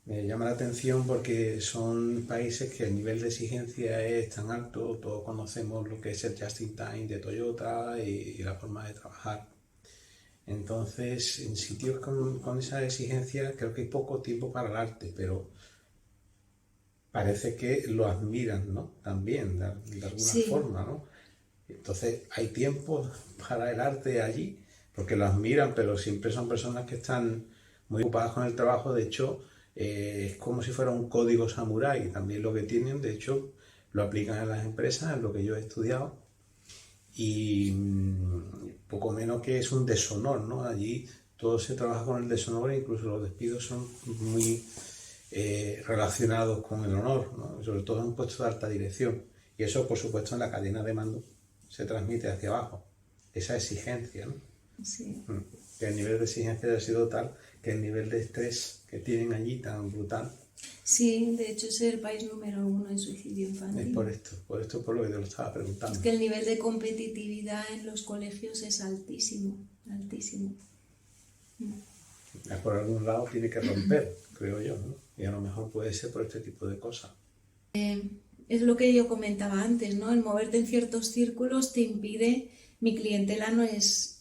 Me llama la atención porque son países que el nivel de exigencia es tan alto, todos conocemos lo que es el Just in Time de Toyota y la forma de trabajar. Entonces, en sitios con esa exigencia creo que hay poco tiempo para el arte, pero parece que lo admiran, ¿no? También, de alguna Sí, forma, ¿no? Entonces, hay tiempo para el arte allí, porque lo admiran, pero siempre son personas que están muy ocupadas con el trabajo. De hecho, es como si fuera un código samurái, también lo que tienen, de hecho, lo aplican en las empresas, es lo que yo he estudiado, y poco menos que es un deshonor, ¿no? Allí todo se trabaja con el deshonor, e incluso los despidos son muy relacionados con el honor, ¿no? Sobre todo en un puesto de alta dirección. Y eso, por supuesto, en la cadena de mando se transmite hacia abajo, esa exigencia, ¿no? sí. Que el nivel de exigencia ha sido tal que el nivel de estrés que tienen allí tan brutal Sí, de hecho es el país número 1 en suicidio es infantil. por esto por lo que te lo estaba preguntando. Es que el nivel de competitividad en los colegios es altísimo, altísimo. Por algún lado tiene que romper, creo yo, ¿no? Y a lo mejor puede ser por este tipo de cosas. Es lo que yo comentaba antes, ¿no? El moverte en ciertos círculos te impide, mi clientela no es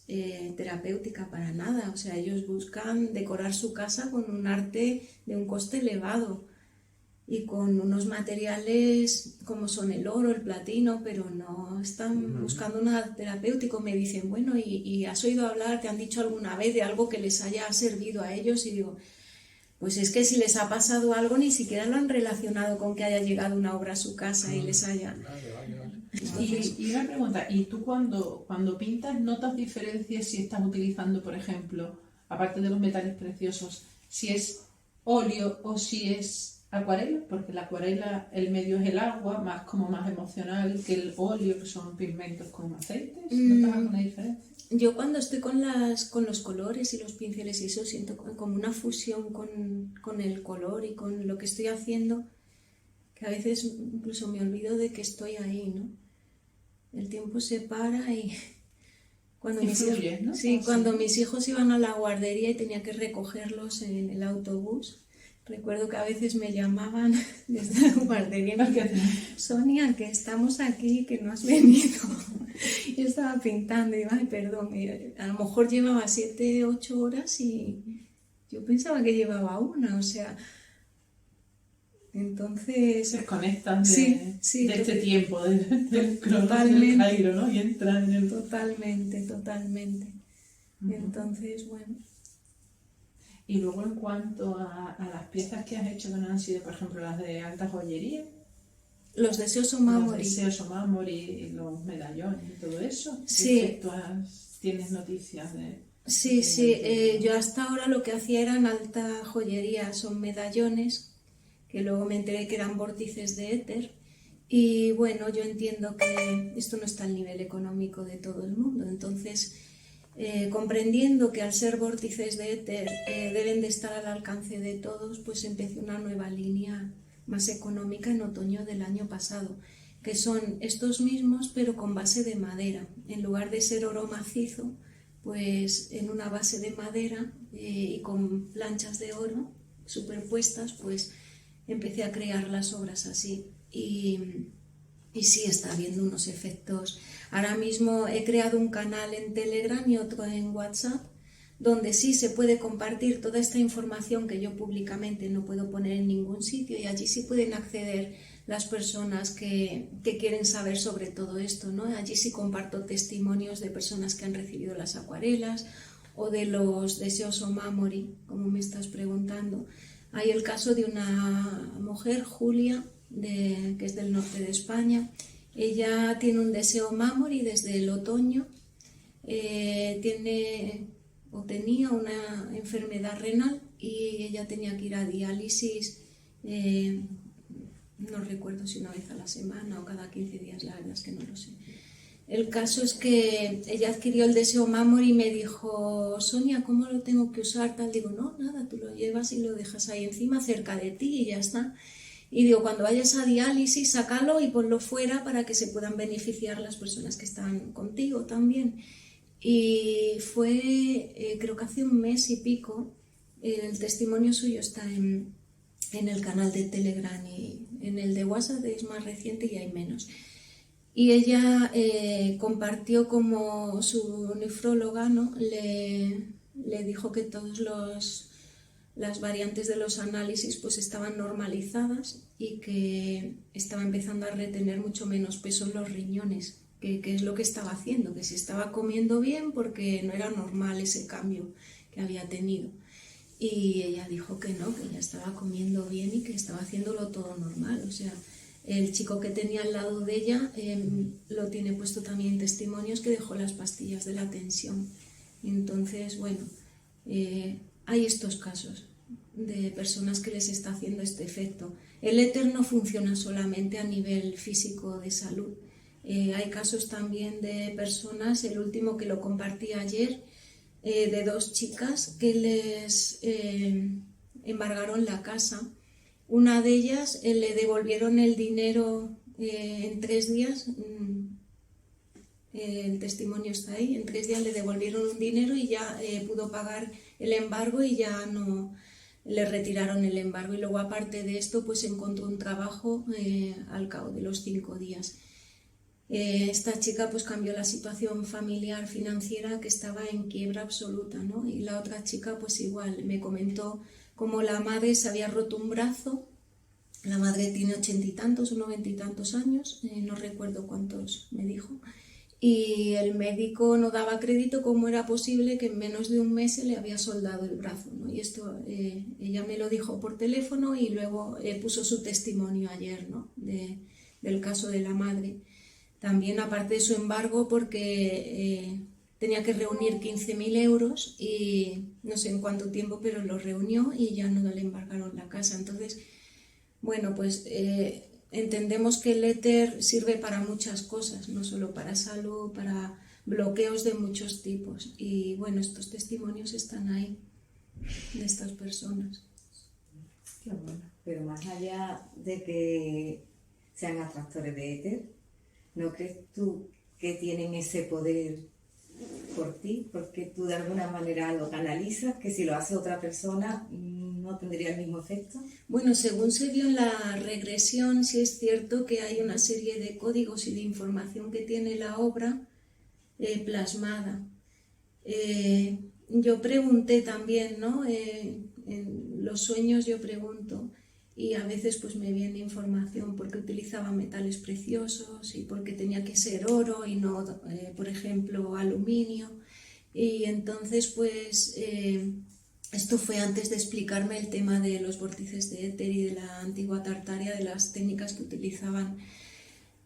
terapéutica para nada, o sea, ellos buscan decorar su casa con un arte de un coste elevado y con unos materiales como son el oro, el platino, pero no están buscando nada terapéutico. Me dicen, bueno, ¿y has oído hablar, te han dicho alguna vez de algo que les haya servido a ellos? Y digo, pues es que si les ha pasado algo ni siquiera lo han relacionado con que haya llegado una obra a su casa y les haya... Y una pregunta, ¿y tú cuando pintas notas diferencias si estás utilizando, por ejemplo, aparte de los metales preciosos, si es óleo o si es acuarela? Porque la acuarela, el medio es el agua, más emocional que el óleo, que son pigmentos con aceites. ¿Notas alguna diferencia? Yo cuando estoy con los colores y los pinceles y eso siento como una fusión con el color y con lo que estoy haciendo, que a veces incluso me olvido de que estoy ahí, ¿no? El tiempo se para Cuando Influyes, ¿no? sí, cuando mis hijos iban a la guardería y tenía que recogerlos en el autobús, recuerdo que a veces me llamaban desde la guardería y me decían, Sonia, que estamos aquí, que no has venido. Yo estaba pintando y digo, ay, perdón, a lo mejor llevaba 7, 8 horas y yo pensaba que llevaba una, o sea, entonces... Se desconectan de, Sí, de este tiempo, del crono del totalmente. Cairo, ¿no? Y entran en el... Totalmente, totalmente. Entonces, bueno, Y luego en cuanto a las piezas que has hecho, que no han sido, por ejemplo, las de alta joyería, los deseos o los mármol. deseos o mármol y los medallones y todo eso, ¿qué Sí. efecto tienes noticias de...? Sí, sí, yo hasta ahora lo que hacía eran alta joyería, son medallones, que luego me enteré que eran vórtices de éter. Y bueno, yo entiendo que esto no está al nivel económico de todo el mundo, entonces comprendiendo que al ser vórtices de éter deben de estar al alcance de todos, pues empecé una nueva línea más económica en otoño del año pasado, que son estos mismos pero con base de madera. En lugar de ser oro macizo, pues en una base de madera y con planchas de oro superpuestas, pues empecé a crear las obras así. Y sí está habiendo unos efectos. Ahora mismo he creado un canal en Telegram y otro en WhatsApp, donde sí se puede compartir toda esta información que yo públicamente no puedo poner en ningún sitio, y allí sí pueden acceder las personas que quieren saber sobre todo esto, ¿no? Allí sí comparto testimonios de personas que han recibido las acuarelas o de los deseos o mamori, como me estás preguntando. Hay el caso de una mujer, Julia, que es del norte de España. Ella tiene un deseo mamori desde el otoño, tenía una enfermedad renal y ella tenía que ir a diálisis, no recuerdo si una vez a la semana o cada 15 días, la verdad es que no lo sé. El caso es que ella adquirió el deseo mamori y me dijo, Sonia, ¿cómo lo tengo que usar? Tal, digo, no, nada, tú lo llevas y lo dejas ahí encima, cerca de ti y ya está. Y digo, cuando vayas a diálisis, sácalo y ponlo fuera para que se puedan beneficiar las personas que están contigo también. Y fue, creo que hace un mes y pico, el testimonio suyo está en el canal de Telegram, y en el de WhatsApp es más reciente y hay menos. Y ella compartió como su nefróloga, ¿no? le dijo que todas las variantes de los análisis pues estaban normalizadas y que estaba empezando a retener mucho menos peso en los riñones, que es lo que estaba haciendo, que si estaba comiendo bien porque no era normal ese cambio que había tenido. Y ella dijo que no, que ella estaba comiendo bien y que estaba haciéndolo todo normal. O sea, el chico que tenía al lado de ella lo tiene puesto también en testimonios, que dejó las pastillas de la tensión. Entonces, bueno, hay estos casos de personas que les está haciendo este efecto. El éter no funciona solamente a nivel físico de salud. Hay casos también de personas, el último que lo compartí ayer, de 2 chicas que les embargaron la casa. Una de ellas le devolvieron el dinero en 3 días, el testimonio está ahí, en 3 días le devolvieron un dinero y ya pudo pagar el embargo y ya no le retiraron el embargo. Y luego, aparte de esto, pues encontró un trabajo al cabo de los 5 días. Esta chica pues cambió la situación familiar financiera, que estaba en quiebra absoluta, ¿no? Y la otra chica pues igual me comentó cómo la madre se había roto un brazo. La madre tiene 80 y tantos o 90 y tantos años, no recuerdo cuántos me dijo, y el médico no daba crédito cómo era posible que en menos de un mes se le había soldado el brazo, ¿no? Y esto ella me lo dijo por teléfono y luego puso su testimonio ayer, ¿no? Del caso de la madre. También, aparte de su embargo, porque tenía que reunir 15.000 euros y no sé en cuánto tiempo, pero lo reunió y ya no le embargaron la casa. Entonces, bueno, pues entendemos que el éter sirve para muchas cosas, no solo para salud, para bloqueos de muchos tipos. Y bueno, estos testimonios están ahí, de estas personas. Qué bueno. Pero más allá de que sean atractores de éter, ¿no crees tú que tienen ese poder por ti, porque tú de alguna manera lo canalizas, que si lo hace otra persona no tendría el mismo efecto. Bueno, según se vio en la regresión, sí es cierto que hay una serie de códigos y de información que tiene la obra plasmada. Yo pregunté también, ¿no? En los sueños yo pregunto y a veces pues me viene información porque utilizaba metales preciosos y porque tenía que ser oro y no, por ejemplo, aluminio. Y entonces pues esto fue antes de explicarme el tema de los vórtices de éter y de la antigua Tartaria, de las técnicas que utilizaban.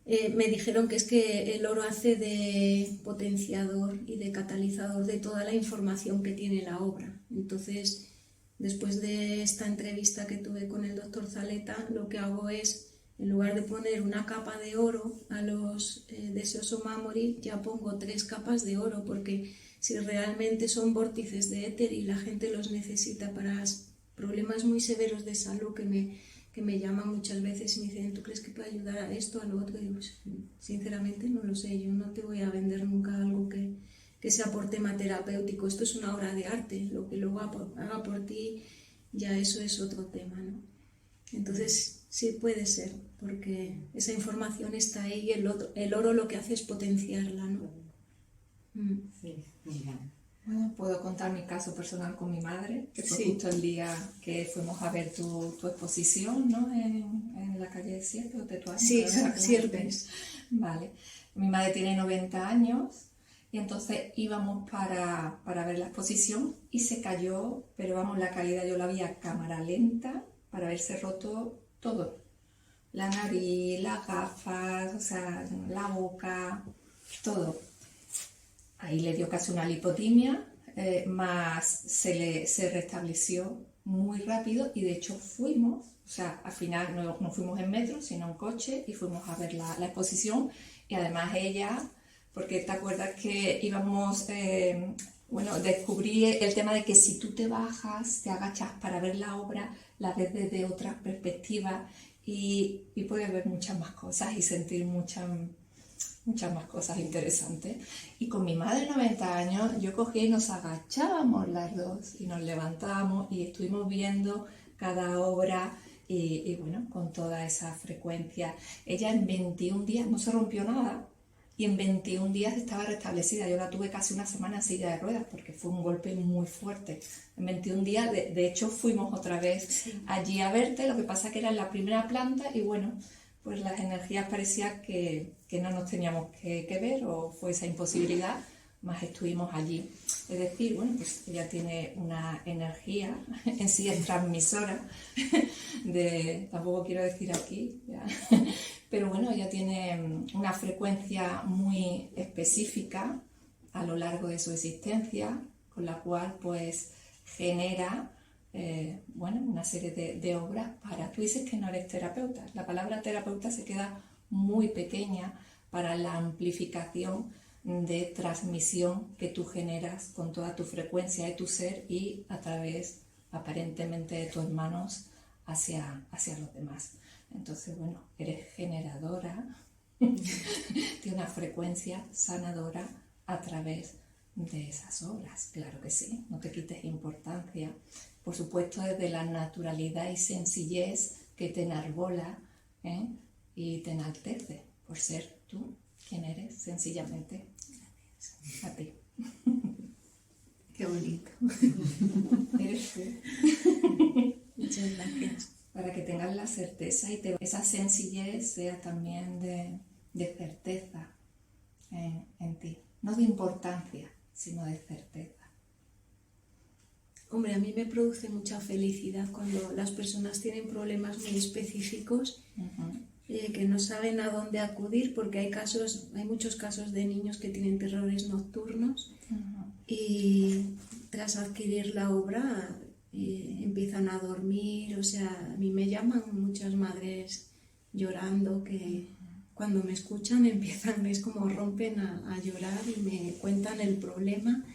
Me dijeron que es que el oro hace de potenciador y de catalizador de toda la información que tiene la obra. Entonces, después de esta entrevista que tuve con el doctor Zaleta, lo que hago es, en lugar de poner una capa de oro a los deseos Omamori, ya pongo 3 capas de oro, porque si realmente son vórtices de éter y la gente los necesita para problemas muy severos de salud que me llaman muchas veces y me dicen, ¿tú crees que puede ayudar a esto, a lo otro? Y digo, sinceramente no lo sé, yo no te voy a vender nunca algo que sea por tema terapéutico, esto es una obra de arte, lo que luego haga por ti, ya eso es otro tema, ¿no? Entonces sí puede ser, porque esa información está ahí y el oro lo que hace es potenciarla, ¿no? Sí, mira. Bueno, puedo contar mi caso personal con mi madre, que fue Sí. justo el día que fuimos a ver tu exposición, ¿no? En la calle Sierpes o Tetuán. Sí, ¿verdad? Sierpes. Vale. Mi madre tiene 90 años y entonces íbamos para ver la exposición y se cayó, pero vamos, la caída yo la vi a cámara lenta para haberse roto todo. La nariz, las gafas, o sea, la boca, todo. Ahí le dio casi una lipotimia, más se restableció muy rápido y de hecho fuimos, o sea, al final no fuimos en metro, sino en coche y fuimos a ver la exposición y además ella, porque te acuerdas que íbamos, descubrí el tema de que si tú te bajas, te agachas para ver la obra, la ves desde otra perspectiva y puedes ver muchas más cosas y sentir muchas más cosas interesantes. Y con mi madre de 90 años, yo cogí y nos agachábamos las dos y nos levantábamos y estuvimos viendo cada obra y bueno, con toda esa frecuencia. Ella en 21 días no se rompió nada y en 21 días estaba restablecida. Yo la tuve casi una semana en silla de ruedas porque fue un golpe muy fuerte. En 21 días, de hecho, fuimos otra vez allí a verte, lo que pasa que era en la primera planta y bueno, pues las energías parecía que no nos teníamos que ver o fue esa imposibilidad, más estuvimos allí. Es decir, bueno, pues ella tiene una energía, en sí es transmisora, tampoco quiero decir aquí, ya, pero bueno, ella tiene una frecuencia muy específica a lo largo de su existencia, con la cual pues genera una serie de obras para... Tú dices que no eres terapeuta. La palabra terapeuta se queda muy pequeña para la amplificación de transmisión que tú generas con toda tu frecuencia de tu ser y a través, aparentemente, de tus manos hacia los demás. Entonces, bueno, eres generadora de una frecuencia sanadora a través de esas obras. Claro que sí, no te quites importancia. Por supuesto, desde la naturalidad y sencillez que te enarbola y te enaltece por ser tú quien eres, sencillamente. Gracias. A ti. Qué bonito. Eres tú. Muchas gracias. Para que tengas la certeza y esa sencillez sea también de certeza en ti. No de importancia, sino de certeza. Hombre, a mí me produce mucha felicidad cuando las personas tienen problemas muy específicos que no saben a dónde acudir, porque hay muchos casos de niños que tienen terrores nocturnos y tras adquirir la obra empiezan a dormir. O sea, a mí me llaman muchas madres llorando que cuando me escuchan es como rompen a llorar y me cuentan el problema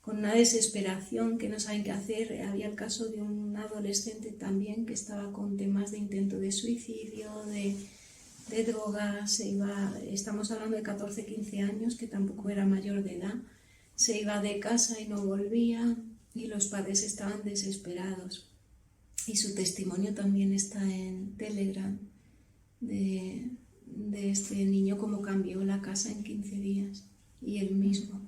con una desesperación que no saben qué hacer. Había el caso de un adolescente también que estaba con temas de intento de suicidio, de drogas, estamos hablando de 14, 15 años, que tampoco era mayor de edad, se iba de casa y no volvía, y los padres estaban desesperados. Y su testimonio también está en Telegram, de este niño, cómo cambió la casa en 15 días, y él mismo.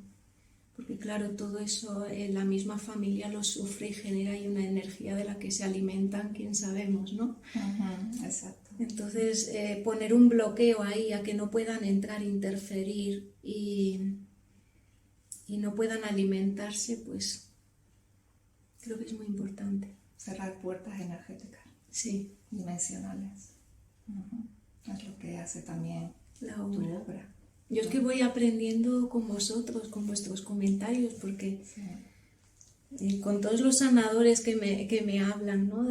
Porque claro, todo eso la misma familia lo sufre y genera ahí una energía de la que se alimentan, quién sabemos, ¿no? Exacto. Entonces, poner un bloqueo ahí a que no puedan entrar, interferir y no puedan alimentarse, pues creo que es muy importante. Cerrar puertas energéticas, Sí, dimensionales. Es lo que hace también la tu obra. obra. Yo es que voy aprendiendo con vosotros, con vuestros comentarios, porque con todos los sanadores que me hablan, ¿no?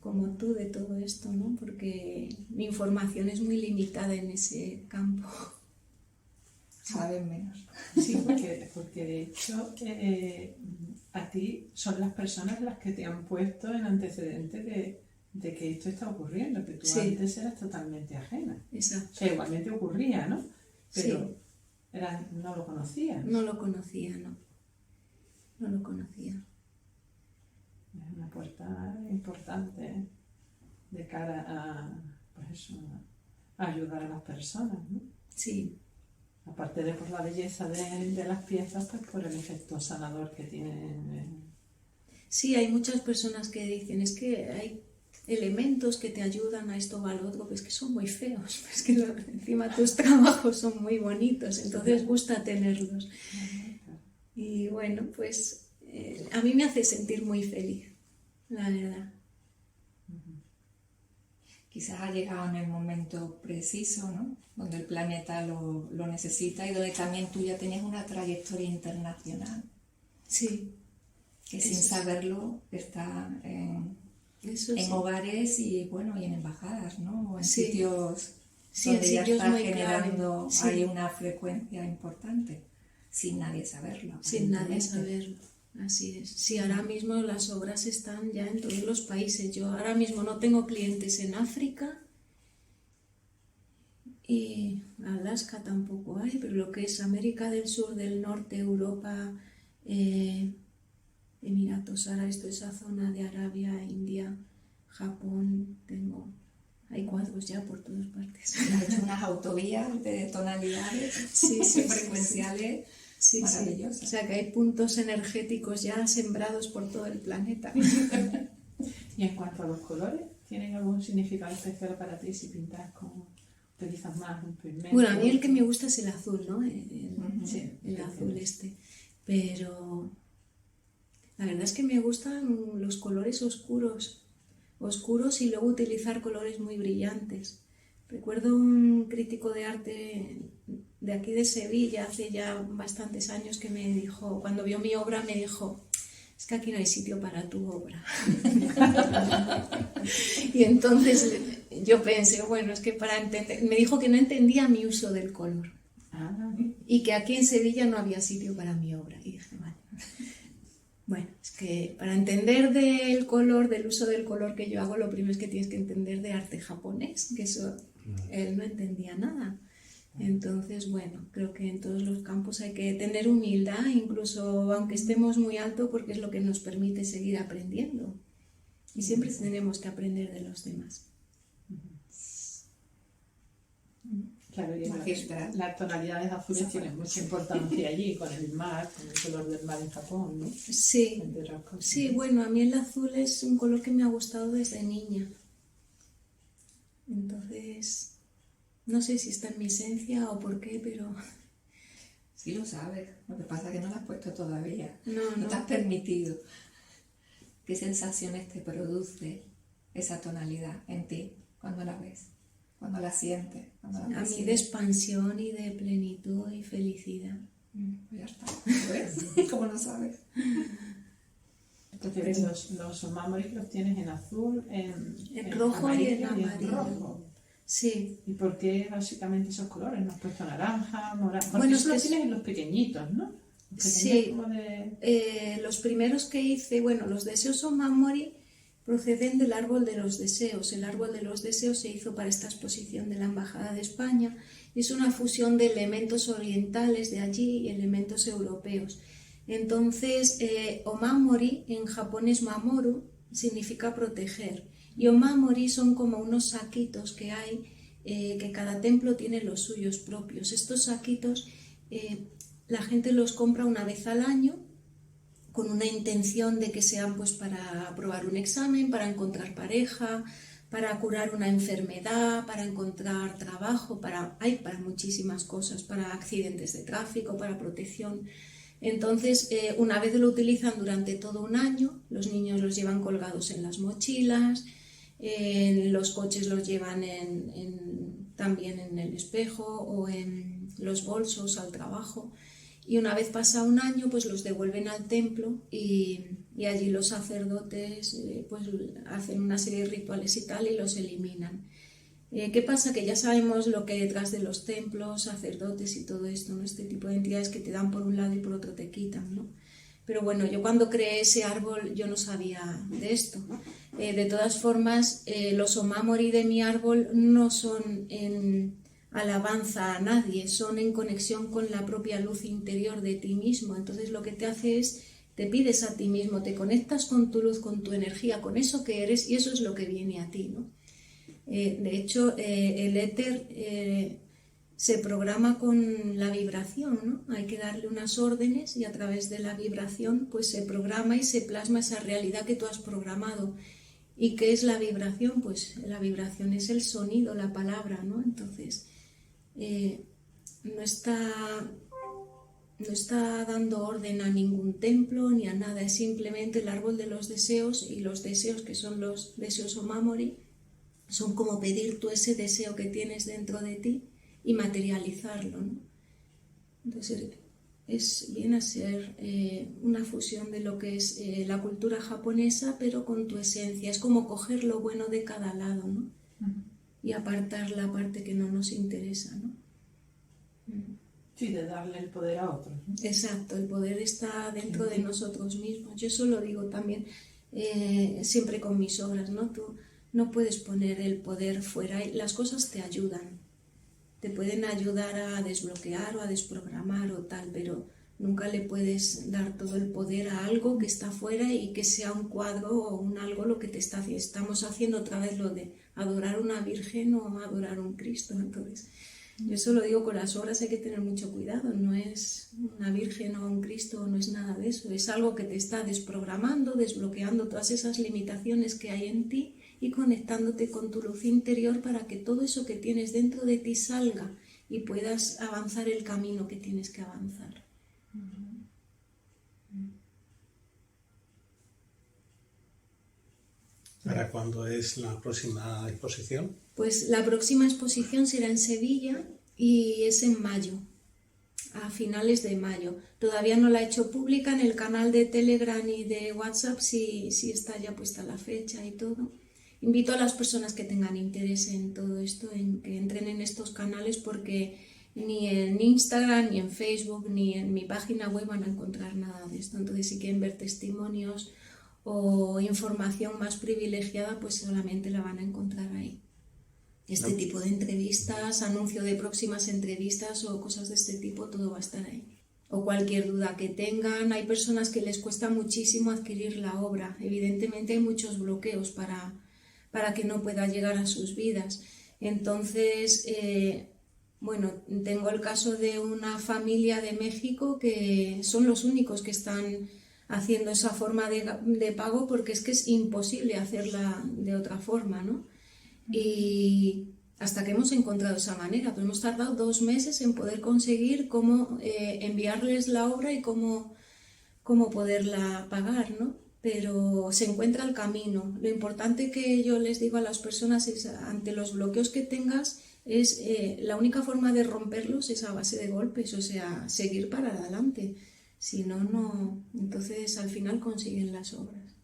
Como tú, de todo esto, ¿no? Porque mi información es muy limitada en ese campo. Saben menos. Sí, porque de hecho a ti son las personas las que te han puesto en antecedentes de que esto está ocurriendo, que tú Sí. antes eras totalmente ajena. Exacto. O sea, igualmente ocurría, ¿no? Pero Sí. no lo conocías. No lo conocía, no. No lo conocía. Es una puerta importante de cara pues eso, a ayudar a las personas, ¿no? Sí, Aparte de por la belleza de las piezas, pues por el efecto sanador que tienen. sí, hay muchas personas que dicen, es que hay elementos que te ayudan a esto o al otro, pues que son muy feos, es que encima tus trabajos son muy bonitos, entonces gusta tenerlos. Y bueno, pues a mí me hace sentir muy feliz, la verdad. Quizás ha llegado en el momento preciso, ¿no? Donde el planeta lo necesita y donde también tú ya tenías una trayectoria internacional, Sí, que sin Eso sí. saberlo está en eso sí. hogares y bueno, y en embajadas, ¿no? O en Sí. sitios Sí, donde en ya sitios está muy generando clave, sí. hay una frecuencia importante, sin nadie saberlo. Sin nadie aparentemente. saberlo, así es. Sí, ahora mismo las obras están ya en todos los países. Yo ahora mismo no tengo clientes en África y Alaska tampoco hay, pero lo que es América del Sur, del Norte, Europa, Emiratos Árabes, toda esa zona de Arabia, India, Japón, hay cuadros ya por todas partes. Ha hecho unas autovías de tonalidades Sí, sí, frecuenciales Sí, sí. maravillosas. O sea que hay puntos energéticos ya sembrados por todo el planeta. Y en cuanto a los colores, ¿tienen algún significado especial para ti si pintas utilizas más un pigmento? Bueno, a mí el que me gusta es el azul, ¿no? Sí, El sí, azul sí. Pero la verdad es que me gustan los colores oscuros y luego utilizar colores muy brillantes. Recuerdo un crítico de arte de aquí de Sevilla hace ya bastantes años que me dijo, cuando vio mi obra me dijo, es que aquí no hay sitio para tu obra. Y entonces yo pensé, bueno, es que para entender, me dijo que no entendía mi uso del color y que aquí en Sevilla no había sitio para mi obra. Y dije, vale. Bueno, es que para entender del color, del uso del color que yo hago, lo primero es que tienes que entender de arte japonés, que eso él no entendía nada. Entonces, bueno, creo que en todos los campos hay que tener humildad, incluso aunque estemos muy alto, porque es lo que nos permite seguir aprendiendo. Y siempre tenemos que aprender de los demás. Claro, y Magistral. las tonalidades azules tienen mucha importancia allí, con el mar, con el color del mar en Japón, ¿no? Sí, Entre otras cosas. sí, bueno, a mí el azul es un color que me ha gustado desde niña. Entonces, no sé si está en mi esencia o por qué, pero Sí lo sabes, lo que pasa es que no lo has puesto todavía. no, No te has no. permitido. ¿Qué sensaciones te produce esa tonalidad en ti cuando la ves? Cuando la sientes, cuando la A mí de percibes? expansión y de plenitud y felicidad. Pues ya está, ¿lo ves? ¿Cómo lo sabes? Entonces, los mármoles los tienes en azul, En rojo y en amarillo amarillo. rojo. Sí, ¿Y por qué básicamente esos colores? ¿No has puesto naranja, morado? Porque Bueno, eso lo es que tienes en los pequeñitos, ¿no? Los Sí. pequeños como de... los primeros que hice, bueno, los de Seoso Mamori proceden del árbol de los deseos. El árbol de los deseos se hizo para esta exposición de la Embajada de España. Es una fusión de elementos orientales de allí y elementos europeos. Entonces, Omamori, en japonés mamoru, significa proteger. Y Omamori son como unos saquitos que hay, que cada templo tiene los suyos propios. Estos saquitos la gente los compra una vez al año con una intención de que sean pues para aprobar un examen, para encontrar pareja, para curar una enfermedad, para encontrar trabajo, hay para muchísimas cosas, para accidentes de tráfico, para protección. Entonces, una vez lo utilizan durante todo un año, los niños los llevan colgados en las mochilas, los coches los llevan también en el espejo o en los bolsos al trabajo. Y una vez pasa un año, pues los devuelven al templo y allí los sacerdotes pues hacen una serie de rituales y tal y los eliminan. ¿Qué pasa? Que ya sabemos lo que hay detrás de los templos, sacerdotes y todo esto, ¿no? Este tipo de entidades que te dan por un lado y por otro te quitan, ¿no? Pero bueno, yo cuando creé ese árbol yo no sabía de esto. De todas formas, los omamori de mi árbol no son en alabanza a nadie, son en conexión con la propia luz interior de ti mismo. Entonces lo que te hace es, te pides a ti mismo, te conectas con tu luz, con tu energía, con eso que eres y eso es lo que viene a ti, ¿no? De hecho, el éter se programa con la vibración, ¿no? Hay que darle unas órdenes y a través de la vibración pues se programa y se plasma esa realidad que tú has programado. ¿Y qué es la vibración? Pues la vibración es el sonido, la palabra, ¿no? Entonces, no está dando orden a ningún templo ni a nada, es simplemente el árbol de los deseos, y los deseos, que son los deseos omamori, son como pedir tú ese deseo que tienes dentro de ti y materializarlo, ¿no? Entonces viene a ser una fusión de lo que es la cultura japonesa, pero con tu esencia. Es como coger lo bueno de cada lado, ¿no? Y apartar la parte que no nos interesa, ¿no? Sí, de darle el poder a otros, ¿no? Exacto, el poder está dentro de nosotros mismos. Yo eso lo digo también siempre con mis obras, ¿no? Tú no puedes poner el poder fuera, las cosas te ayudan, te pueden ayudar a desbloquear o a desprogramar o tal, pero nunca le puedes dar todo el poder a algo que está fuera y que sea un cuadro o un algo lo que te está haciendo. Estamos haciendo otra vez lo de adorar una virgen o adorar un Cristo. Entonces, yo eso lo digo con las obras, hay que tener mucho cuidado, no es una virgen o un Cristo, no es nada de eso, es algo que te está desprogramando, desbloqueando todas esas limitaciones que hay en ti y conectándote con tu luz interior para que todo eso que tienes dentro de ti salga y puedas avanzar el camino que tienes que avanzar. ¿Para cuándo es la próxima exposición? Pues la próxima exposición será en Sevilla y es en mayo, a finales de mayo. Todavía no la he hecho pública en el canal de Telegram y de WhatsApp, sí está ya puesta la fecha y todo. Invito a las personas que tengan interés en todo esto, en que entren en estos canales, porque ni en Instagram, ni en Facebook, ni en mi página web van a encontrar nada de esto. Entonces, si quieren ver testimonios o información más privilegiada, pues solamente la van a encontrar ahí. Este tipo de entrevistas, anuncio de próximas entrevistas o cosas de este tipo, todo va a estar ahí. O cualquier duda que tengan. Hay personas que les cuesta muchísimo adquirir la obra. Evidentemente hay muchos bloqueos para que no pueda llegar a sus vidas. Entonces, bueno, tengo el caso de una familia de México que son los únicos que están haciendo esa forma de pago, porque es que es imposible hacerla de otra forma, ¿no? Y hasta que hemos encontrado esa manera, pues hemos tardado 2 meses en poder conseguir cómo enviarles la obra y cómo poderla pagar, ¿no? Pero se encuentra el camino. Lo importante que yo les digo a las personas es, ante los bloqueos que tengas, es la única forma de romperlos es a base de golpes, o sea, seguir para adelante. Si no, no, entonces al final consiguen las obras.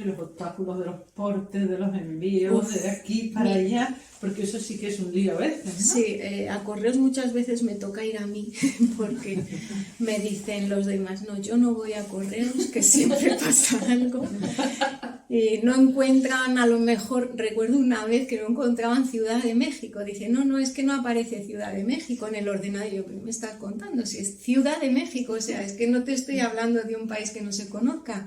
de los obstáculos, de los portes, de los envíos, de aquí para allá, porque eso sí que es un lío a veces, ¿no? Sí, a correos muchas veces me toca ir a mí, porque me dicen los demás, no, yo no voy a correos, que siempre pasa algo. Y no encuentran, a lo mejor, recuerdo una vez que no encontraban Ciudad de México. Dice, no, es que no aparece Ciudad de México en el ordenador. Y yo, ¿pero me estás contando? Si es Ciudad de México, o sea, es que no te estoy hablando de un país que no se conozca.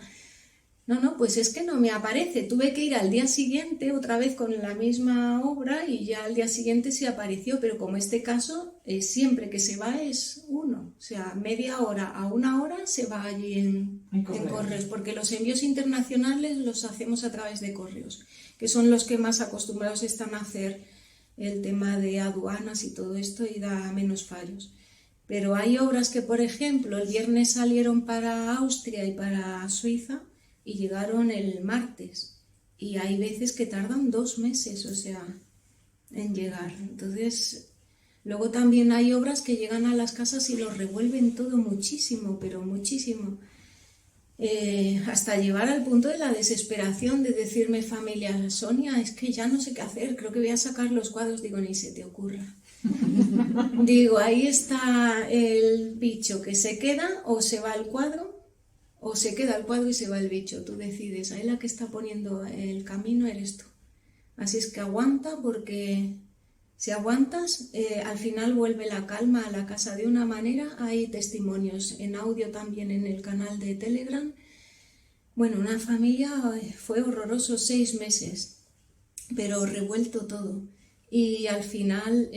No, pues es que no me aparece. Tuve que ir al día siguiente otra vez con la misma obra y ya al día siguiente sí apareció, pero como este caso, siempre que se va es uno. O sea, media hora a una hora se va allí en correos, porque los envíos internacionales los hacemos a través de correos, que son los que más acostumbrados están a hacer el tema de aduanas y todo esto y da menos fallos. Pero hay obras que, por ejemplo, el viernes salieron para Austria y para Suiza, y llegaron el martes, y hay veces que tardan 2 meses, o sea, en llegar. Entonces, luego también hay obras que llegan a las casas y lo revuelven todo muchísimo, pero muchísimo, hasta llevar al punto de la desesperación de decirme familia, Sonia, es que ya no sé qué hacer, creo que voy a sacar los cuadros. Digo, ni se te ocurra. Digo, ahí está el bicho que se queda o se va al cuadro, o se queda el cuadro y se va el bicho, tú decides. Ahí la que está poniendo el camino eres tú. Así es que aguanta, porque si aguantas, al final vuelve la calma a la casa de una manera. Hay testimonios en audio también en el canal de Telegram. Bueno, una familia, fue horroroso, 6 meses, pero revuelto todo. Y al final,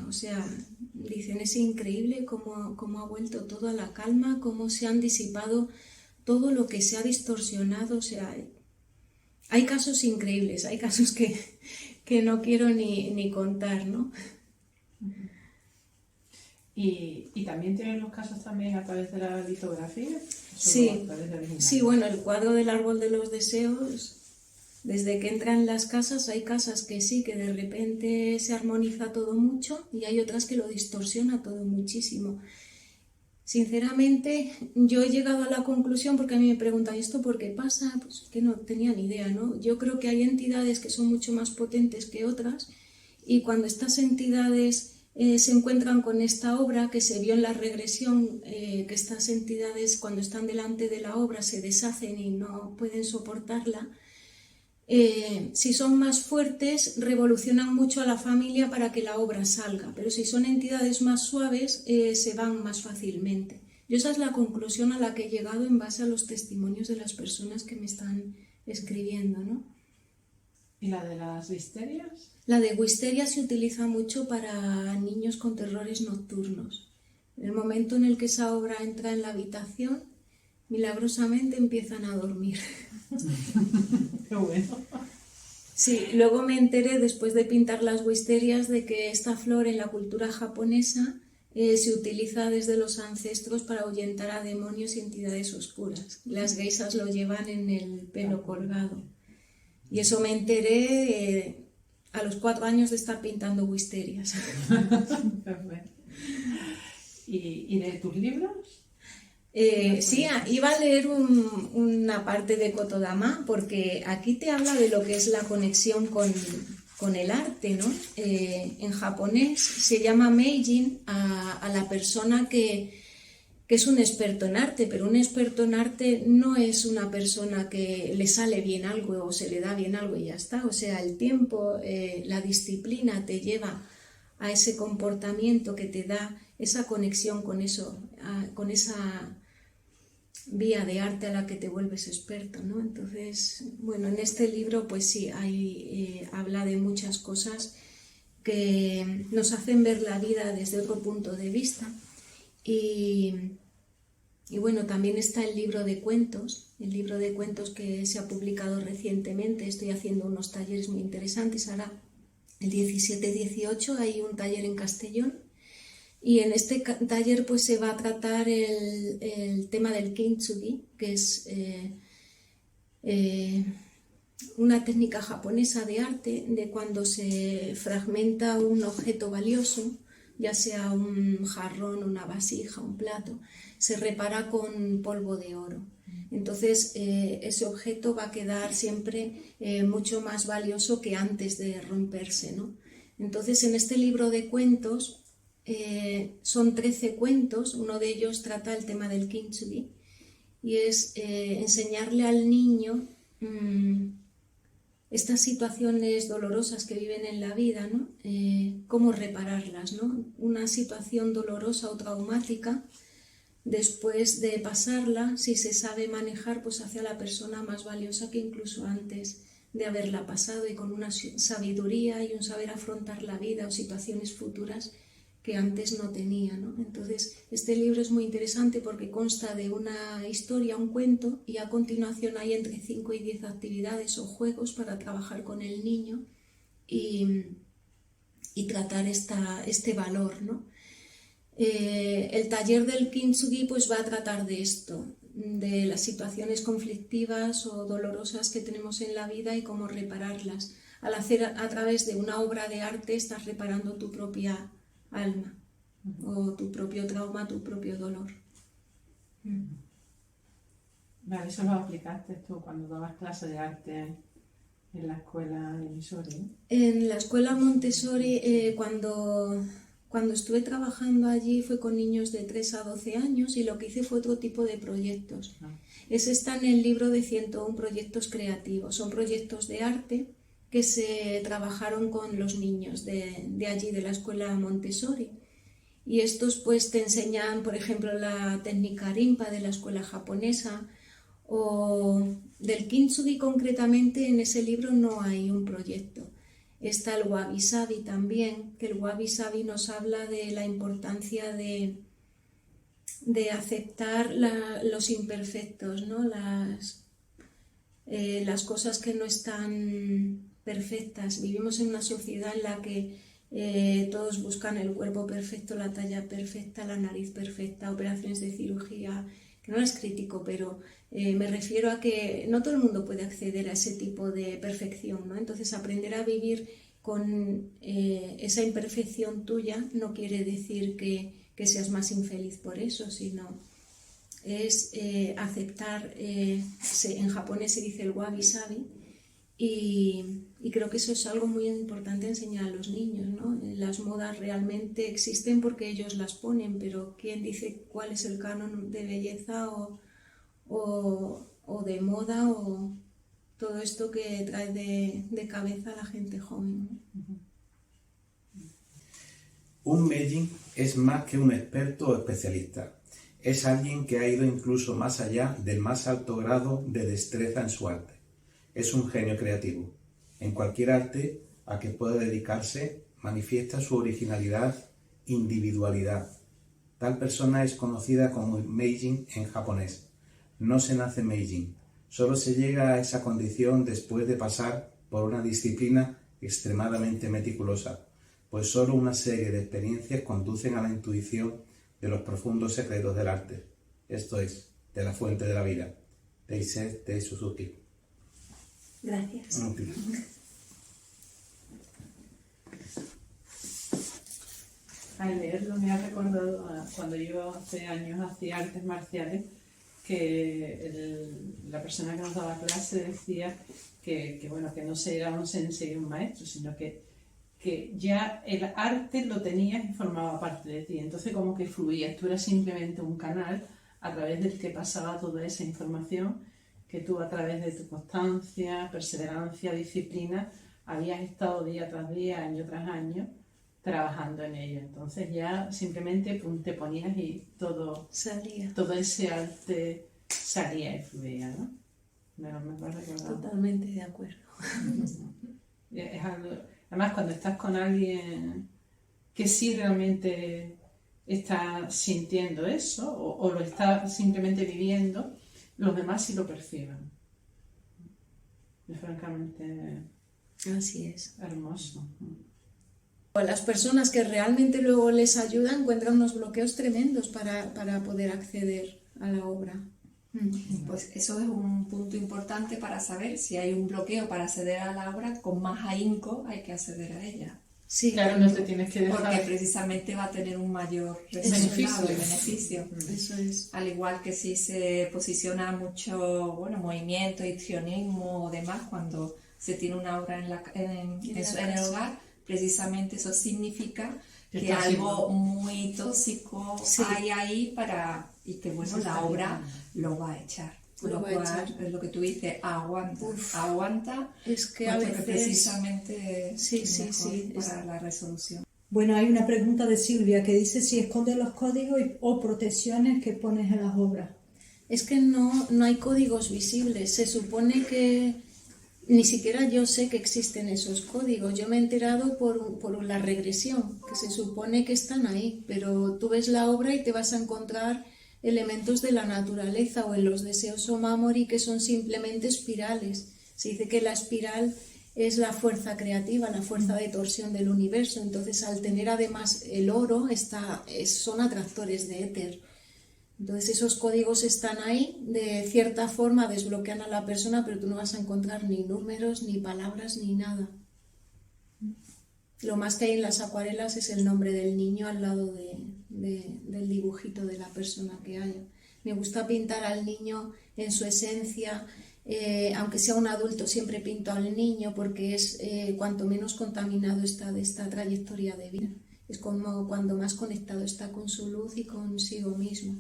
o sea, dicen, es increíble cómo ha vuelto todo a la calma, cómo se han disipado todo lo que se ha distorsionado. O sea, hay casos increíbles, hay casos que no quiero ni contar, ¿no? ¿Y también tienen los casos también a través de la litografía? Sí, sí, bueno, el cuadro del árbol de los deseos, desde que entra en las casas, hay casas que sí, que de repente se armoniza todo mucho, y hay otras que lo distorsiona todo muchísimo. Sinceramente, yo he llegado a la conclusión, porque a mí me preguntan, ¿y esto por qué pasa? Pues que no tenía ni idea, ¿no? Yo creo que hay entidades que son mucho más potentes que otras, y cuando estas entidades se encuentran con esta obra, que se vio en la regresión, que estas entidades cuando están delante de la obra se deshacen y no pueden soportarla, si son más fuertes, revolucionan mucho a la familia para que la obra salga, pero si son entidades más suaves, se van más fácilmente. Yo esa es la conclusión a la que he llegado en base a los testimonios de las personas que me están escribiendo, ¿no? ¿Y la de las wisterias? La de wisteria se utiliza mucho para niños con terrores nocturnos. En el momento en el que esa obra entra en la habitación, milagrosamente empiezan a dormir. Qué bueno. Sí, luego me enteré, después de pintar las wisterias, de que esta flor en la cultura japonesa se utiliza desde los ancestros para ahuyentar a demonios y entidades oscuras. Las geishas lo llevan en el pelo colgado. Y eso me enteré a los 4 años de estar pintando wisterias. Perfecto. ¿Y de tus libros? Sí, iba a leer una parte de Kotodama, porque aquí te habla de lo que es la conexión con el arte, ¿no? En japonés se llama meijin a la persona que es un experto en arte, pero un experto en arte no es una persona que le sale bien algo o se le da bien algo y ya está. O sea, el tiempo, la disciplina te lleva a ese comportamiento que te da esa conexión con eso, con esa vía de arte a la que te vuelves experto, ¿no? Entonces, bueno, en este libro pues sí, habla de muchas cosas que nos hacen ver la vida desde otro punto de vista. Y bueno, también está el libro de cuentos que se ha publicado recientemente. Estoy haciendo unos talleres muy interesantes. Ahora, el 17-18 hay un taller en Castellón, y en este taller pues se va a tratar el tema del kintsugi, que es una técnica japonesa de arte de cuando se fragmenta un objeto valioso, ya sea un jarrón, una vasija, un plato, se repara con polvo de oro. Entonces ese objeto va a quedar siempre mucho más valioso que antes de romperse, ¿no? Entonces en este libro de cuentos son 13 cuentos, uno de ellos trata el tema del kintsugi y es enseñarle al niño estas situaciones dolorosas que viven en la vida, ¿no? Cómo repararlas, ¿no? Una situación dolorosa o traumática, después de pasarla, si se sabe manejar, pues hace a la persona más valiosa que incluso antes de haberla pasado, y con una sabiduría y un saber afrontar la vida o situaciones futuras que antes no tenía, ¿no? Entonces, este libro es muy interesante porque consta de una historia, un cuento, y a continuación hay entre 5 y 10 actividades o juegos para trabajar con el niño y tratar este valor, ¿no? El taller del kintsugi pues va a tratar de esto, de las situaciones conflictivas o dolorosas que tenemos en la vida y cómo repararlas. Al hacer a través de una obra de arte estás reparando tu propia alma o tu propio trauma, tu propio dolor. Vale, eso lo aplicaste tú cuando dabas clase de arte en la escuela de Montessori. En la escuela Montessori, cuando estuve trabajando allí fue con niños de 3 a 12 años y lo que hice fue otro tipo de proyectos. Ese está en el libro de 101 proyectos creativos. Son proyectos de arte que se trabajaron con los niños de allí, de la escuela Montessori. Y estos pues te enseñan, por ejemplo, la técnica Rinpa de la escuela japonesa, o del kintsugi concretamente. En ese libro no hay un proyecto. Está el wabi sabi también, que el wabi sabi nos habla de la importancia de aceptar los imperfectos, ¿no? Las cosas que no están perfectas. Vivimos en una sociedad en la que todos buscan el cuerpo perfecto, la talla perfecta, la nariz perfecta, operaciones de cirugía, que no las critico, pero me refiero a que no todo el mundo puede acceder a ese tipo de perfección, ¿no? Entonces, aprender a vivir con esa imperfección tuya no quiere decir que seas más infeliz por eso, sino es aceptar, en japonés se dice el wabi sabi, y creo que eso es algo muy importante enseñar a los niños, ¿no? Las modas realmente existen porque ellos las ponen, pero ¿quién dice cuál es el canon de belleza o de moda o todo esto que trae de cabeza a la gente joven, ¿no? Un Meijin es más que un experto o especialista. Es alguien que ha ido incluso más allá del más alto grado de destreza en su arte. Es un genio creativo. En cualquier arte a que pueda dedicarse, manifiesta su originalidad, individualidad. Tal persona es conocida como Meijin en japonés. No se nace Meijin, solo se llega a esa condición después de pasar por una disciplina extremadamente meticulosa, pues solo una serie de experiencias conducen a la intuición de los profundos secretos del arte, esto es, de la fuente de la vida. Teisei de Suzuki. Gracias. Al leerlo me ha recordado a cuando yo hace años hacía artes marciales, que la persona que nos daba clase decía que no era un sensei, un maestro, sino que ya el arte lo tenías y formaba parte de ti. Entonces como que fluías, tú eras simplemente un canal a través del que pasaba toda esa información que tú, a través de tu constancia, perseverancia, disciplina, habías estado día tras día, año tras año, trabajando en ello. Entonces ya simplemente te ponías y todo ese arte salía y fluía, ¿no? Me lo has recordado. Totalmente de acuerdo. Es algo, además, cuando estás con alguien que sí realmente está sintiendo eso o lo está simplemente viviendo, los demás sí lo perciben. Es francamente Así es. hermoso. Las personas que realmente luego les ayudan encuentran unos bloqueos tremendos para poder acceder a la obra. Pues eso es un punto importante para saber si hay un bloqueo para acceder a la obra, con más ahínco hay que acceder a ella. Sí, Claro, no te tienes que porque dejar. precisamente va a tener un mayor Beneficio. resultado y beneficio. eso es. Al igual que si se posiciona mucho, bueno, movimiento, histrionismo o demás, cuando se tiene una obra en el hogar, precisamente eso significa Que que está algo muy tóxico Sí. hay ahí y que, bueno, la obra lo va a echar. Con Lo lo va a cual, echar. es lo que tú dices, aguanta, Uf. aguanta, Es que a puesto que veces... precisamente Sí, es sí, mejor sí, para la resolución. Bueno, hay una pregunta de Silvia que dice si esconde los códigos o protecciones que pones en las obras. Es que no hay códigos visibles. Se supone que ni siquiera yo sé que existen esos códigos. Yo me he enterado por la regresión, que se supone que están ahí, pero tú ves la obra y te vas a encontrar elementos de la naturaleza o en los deseos Omamori que son simplemente espirales. Se dice que la espiral es la fuerza creativa, la fuerza de torsión del universo. Entonces, al tener además el oro, son atractores de éter. Entonces esos códigos están ahí, de cierta forma desbloquean a la persona, pero tú no vas a encontrar ni números, ni palabras, ni nada. Lo más que hay en las acuarelas es el nombre del niño al lado del dibujito de la persona que haya. Me gusta pintar al niño en su esencia, aunque sea un adulto siempre pinto al niño porque es cuanto menos contaminado está de esta trayectoria de vida. Es como cuando más conectado está con su luz y consigo mismo.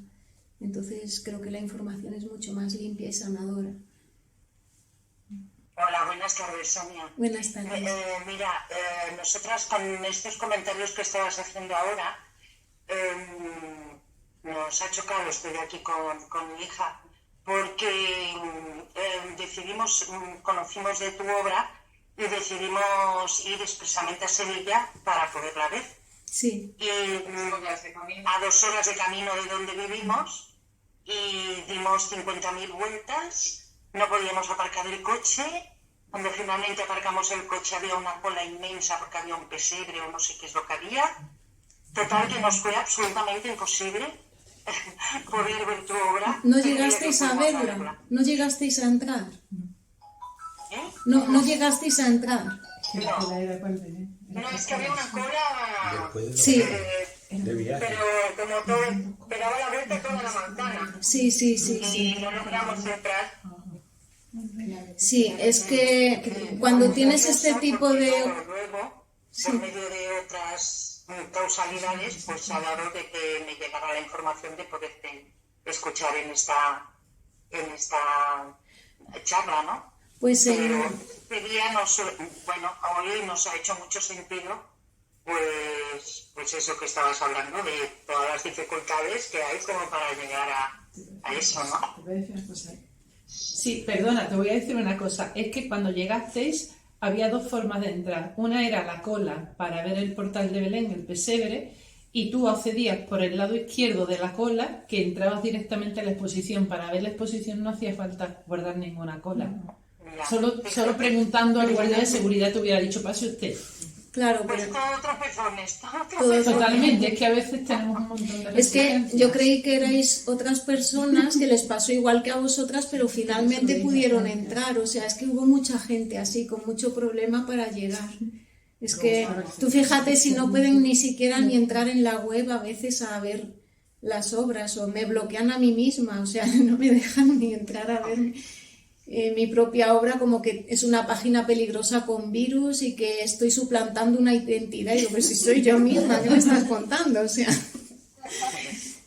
Entonces creo que la información es mucho más limpia y sanadora. Hola, buenas tardes, Sonia. Buenas tardes. Mira, nosotras con estos comentarios que estabas haciendo ahora, nos ha chocado, estoy aquí con mi hija, porque conocimos de tu obra y decidimos ir expresamente a Sevilla para poderla ver. Sí. Y a 2 horas de camino de donde vivimos y dimos 50.000 vueltas, no podíamos aparcar el coche. Cuando finalmente aparcamos el coche había una cola inmensa porque había un pesebre o no sé qué es lo que había. Total, que nos fue absolutamente imposible poder ver tu obra. ¿No llegasteis a verla? ¿No llegasteis a entrar? ¿Eh? No llegasteis a entrar. No, es que había una cola, Después de, Sí. de viaje. pero como todo, pero daba la vuelta toda la manzana Sí. y no logramos entrar. Sí, es que cuando tienes este tipo de... Luego, por medio de otras causalidades, pues ha dado de que me llegara la información de poderte escuchar en esta charla, ¿no? Pues Pero este día hoy nos ha hecho mucho sentido, pues eso que estabas hablando, de todas las dificultades que hay como para llegar a eso, ¿no? ¿Te voy a decir una cosa? Sí, perdona, te voy a decir una cosa. Es que cuando llegasteis había 2 formas de entrar. Una era la cola para ver el portal de Belén, el pesebre, y tú accedías por el lado izquierdo de la cola, que entrabas directamente a la exposición. Para ver la exposición no hacía falta guardar ninguna cola. Ya. Solo preguntando al guardia de seguridad te hubiera dicho, pase usted. Claro, Pues pero... todo tropezones, Totalmente, es que a veces tenemos un montón de Es que resistencias. yo creí que erais otras personas que les pasó igual que a vosotras, pero finalmente pudieron entrar. O sea, es que hubo mucha gente así, con mucho problema para llegar. Es que tú fíjate si no pueden ni siquiera ni entrar en la web a veces a ver las obras, o me bloquean a mí misma, o sea, no me dejan ni entrar a ver mi propia obra, como que es una página peligrosa con virus y que estoy suplantando una identidad. Y digo, pero si soy yo misma, ¿qué me estás contando? O sea,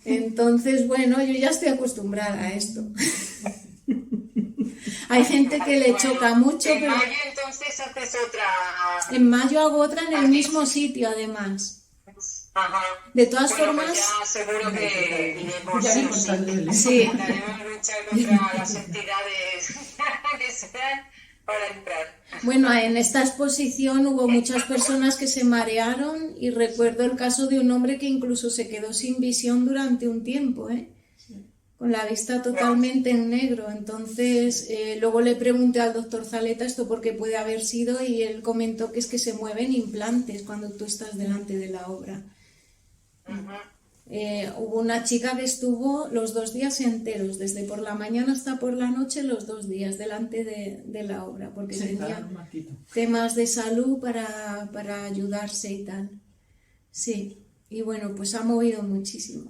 entonces, bueno, yo ya estoy acostumbrada a esto. Hay gente que le choca mucho, En pero mayo entonces haces otra... en mayo hago otra en el mismo sitio, además. Ajá. De todas Bueno, formas, pues ya seguro que iremos Ya sí me o sí. contaré. sí. Intentaremos luchar contra las entidades que sean para entrar. Bueno, en esta exposición hubo muchas personas que se marearon y recuerdo el caso de un hombre que incluso se quedó sin visión durante un tiempo, con la vista totalmente en negro. Entonces, luego le pregunté al doctor Zaleta esto por qué puede haber sido y él comentó que es que se mueven implantes cuando tú estás delante de la obra. Hubo una chica que estuvo los 2 días enteros, desde por la mañana hasta por la noche, los 2 días delante de la obra, porque Sentada en tenía un banquito. temas de salud para ayudarse y tal. Sí, y bueno, pues ha movido muchísimo.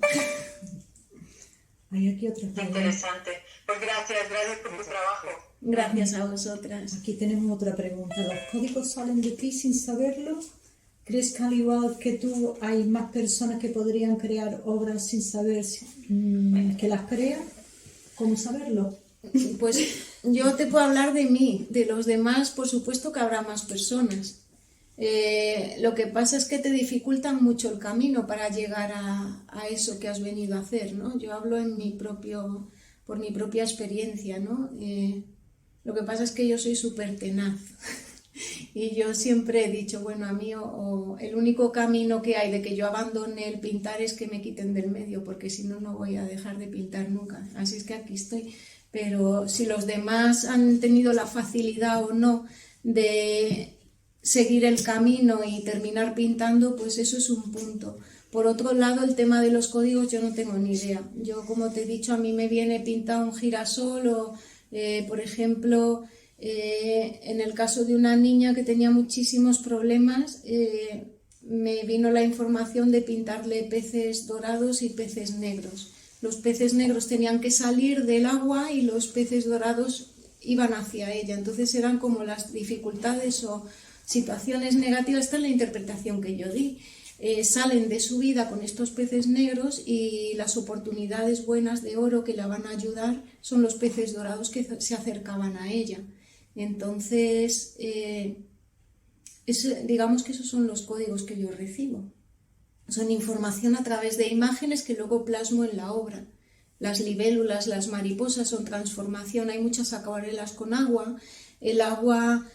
Hay aquí otra pregunta. Interesante. Pues gracias por tu trabajo. Gracias a vosotras. Aquí tenemos otra pregunta. ¿Los códigos salen de ti sin saberlo? ¿Crees que al igual que tú hay más personas que podrían crear obras sin saber que las crean? ¿Cómo saberlo? Pues yo te puedo hablar de mí, de los demás, por supuesto que habrá más personas. Lo que pasa es que te dificultan mucho el camino para llegar a eso que has venido a hacer, ¿no? Yo hablo por mi propia experiencia, ¿no? Lo que pasa es que yo soy súper tenaz y yo siempre he dicho, bueno, a mí o el único camino que hay de que yo abandone el pintar es que me quiten del medio, porque si no, no voy a dejar de pintar nunca. Así es que aquí estoy. Pero si los demás han tenido la facilidad o no de seguir el camino y terminar pintando, pues eso es un punto. Por otro lado, el tema de los códigos yo no tengo ni idea. Yo, como te he dicho, a mí me viene pintado un girasol o, por ejemplo, en el caso de una niña que tenía muchísimos problemas, me vino la información de pintarle peces dorados y peces negros. Los peces negros tenían que salir del agua y los peces dorados iban hacia ella. Entonces eran como las dificultades o situaciones negativas, esta es la interpretación que yo di. Salen de su vida con estos peces negros y las oportunidades buenas de oro que la van a ayudar son los peces dorados que se acercaban a ella. Entonces, digamos que esos son los códigos que yo recibo. Son información a través de imágenes que luego plasmo en la obra. Las libélulas, las mariposas son transformación, hay muchas acuarelas con agua. El agua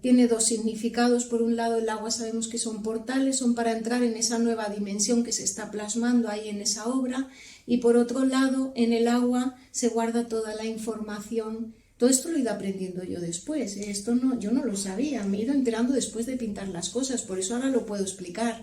tiene 2 significados. Por un lado, el agua sabemos que son portales, son para entrar en esa nueva dimensión que se está plasmando ahí en esa obra, y por otro lado, en el agua se guarda toda la información. Todo esto lo he ido aprendiendo yo después, esto no, yo no lo sabía, me he ido enterando después de pintar las cosas, por eso ahora lo puedo explicar.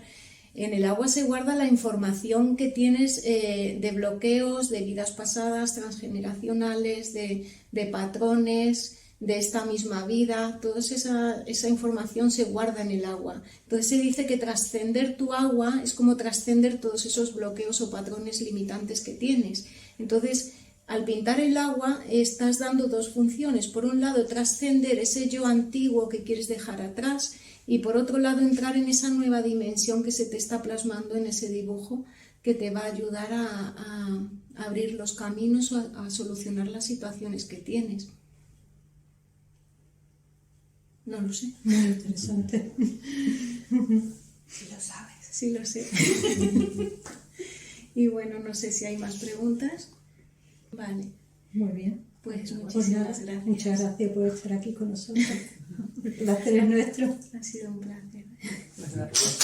En el agua se guarda la información que tienes de bloqueos, de vidas pasadas, transgeneracionales, de patrones, de esta misma vida, toda esa información se guarda en el agua. Entonces se dice que trascender tu agua es como trascender todos esos bloqueos o patrones limitantes que tienes. Entonces, al pintar el agua estás dando 2 funciones. Por un lado, trascender ese yo antiguo que quieres dejar atrás, y por otro lado, entrar en esa nueva dimensión que se te está plasmando en ese dibujo, que te va a ayudar a abrir los caminos o a solucionar las situaciones que tienes. No lo sé. Muy interesante. Si lo sabes. Sí lo sé. Y bueno, no sé si hay más preguntas. Vale, Muy bien. pues Pues muchísimas nada, gracias. muchas gracias por estar aquí con nosotros. El placer es nuestro. Ha sido un placer. Gracias.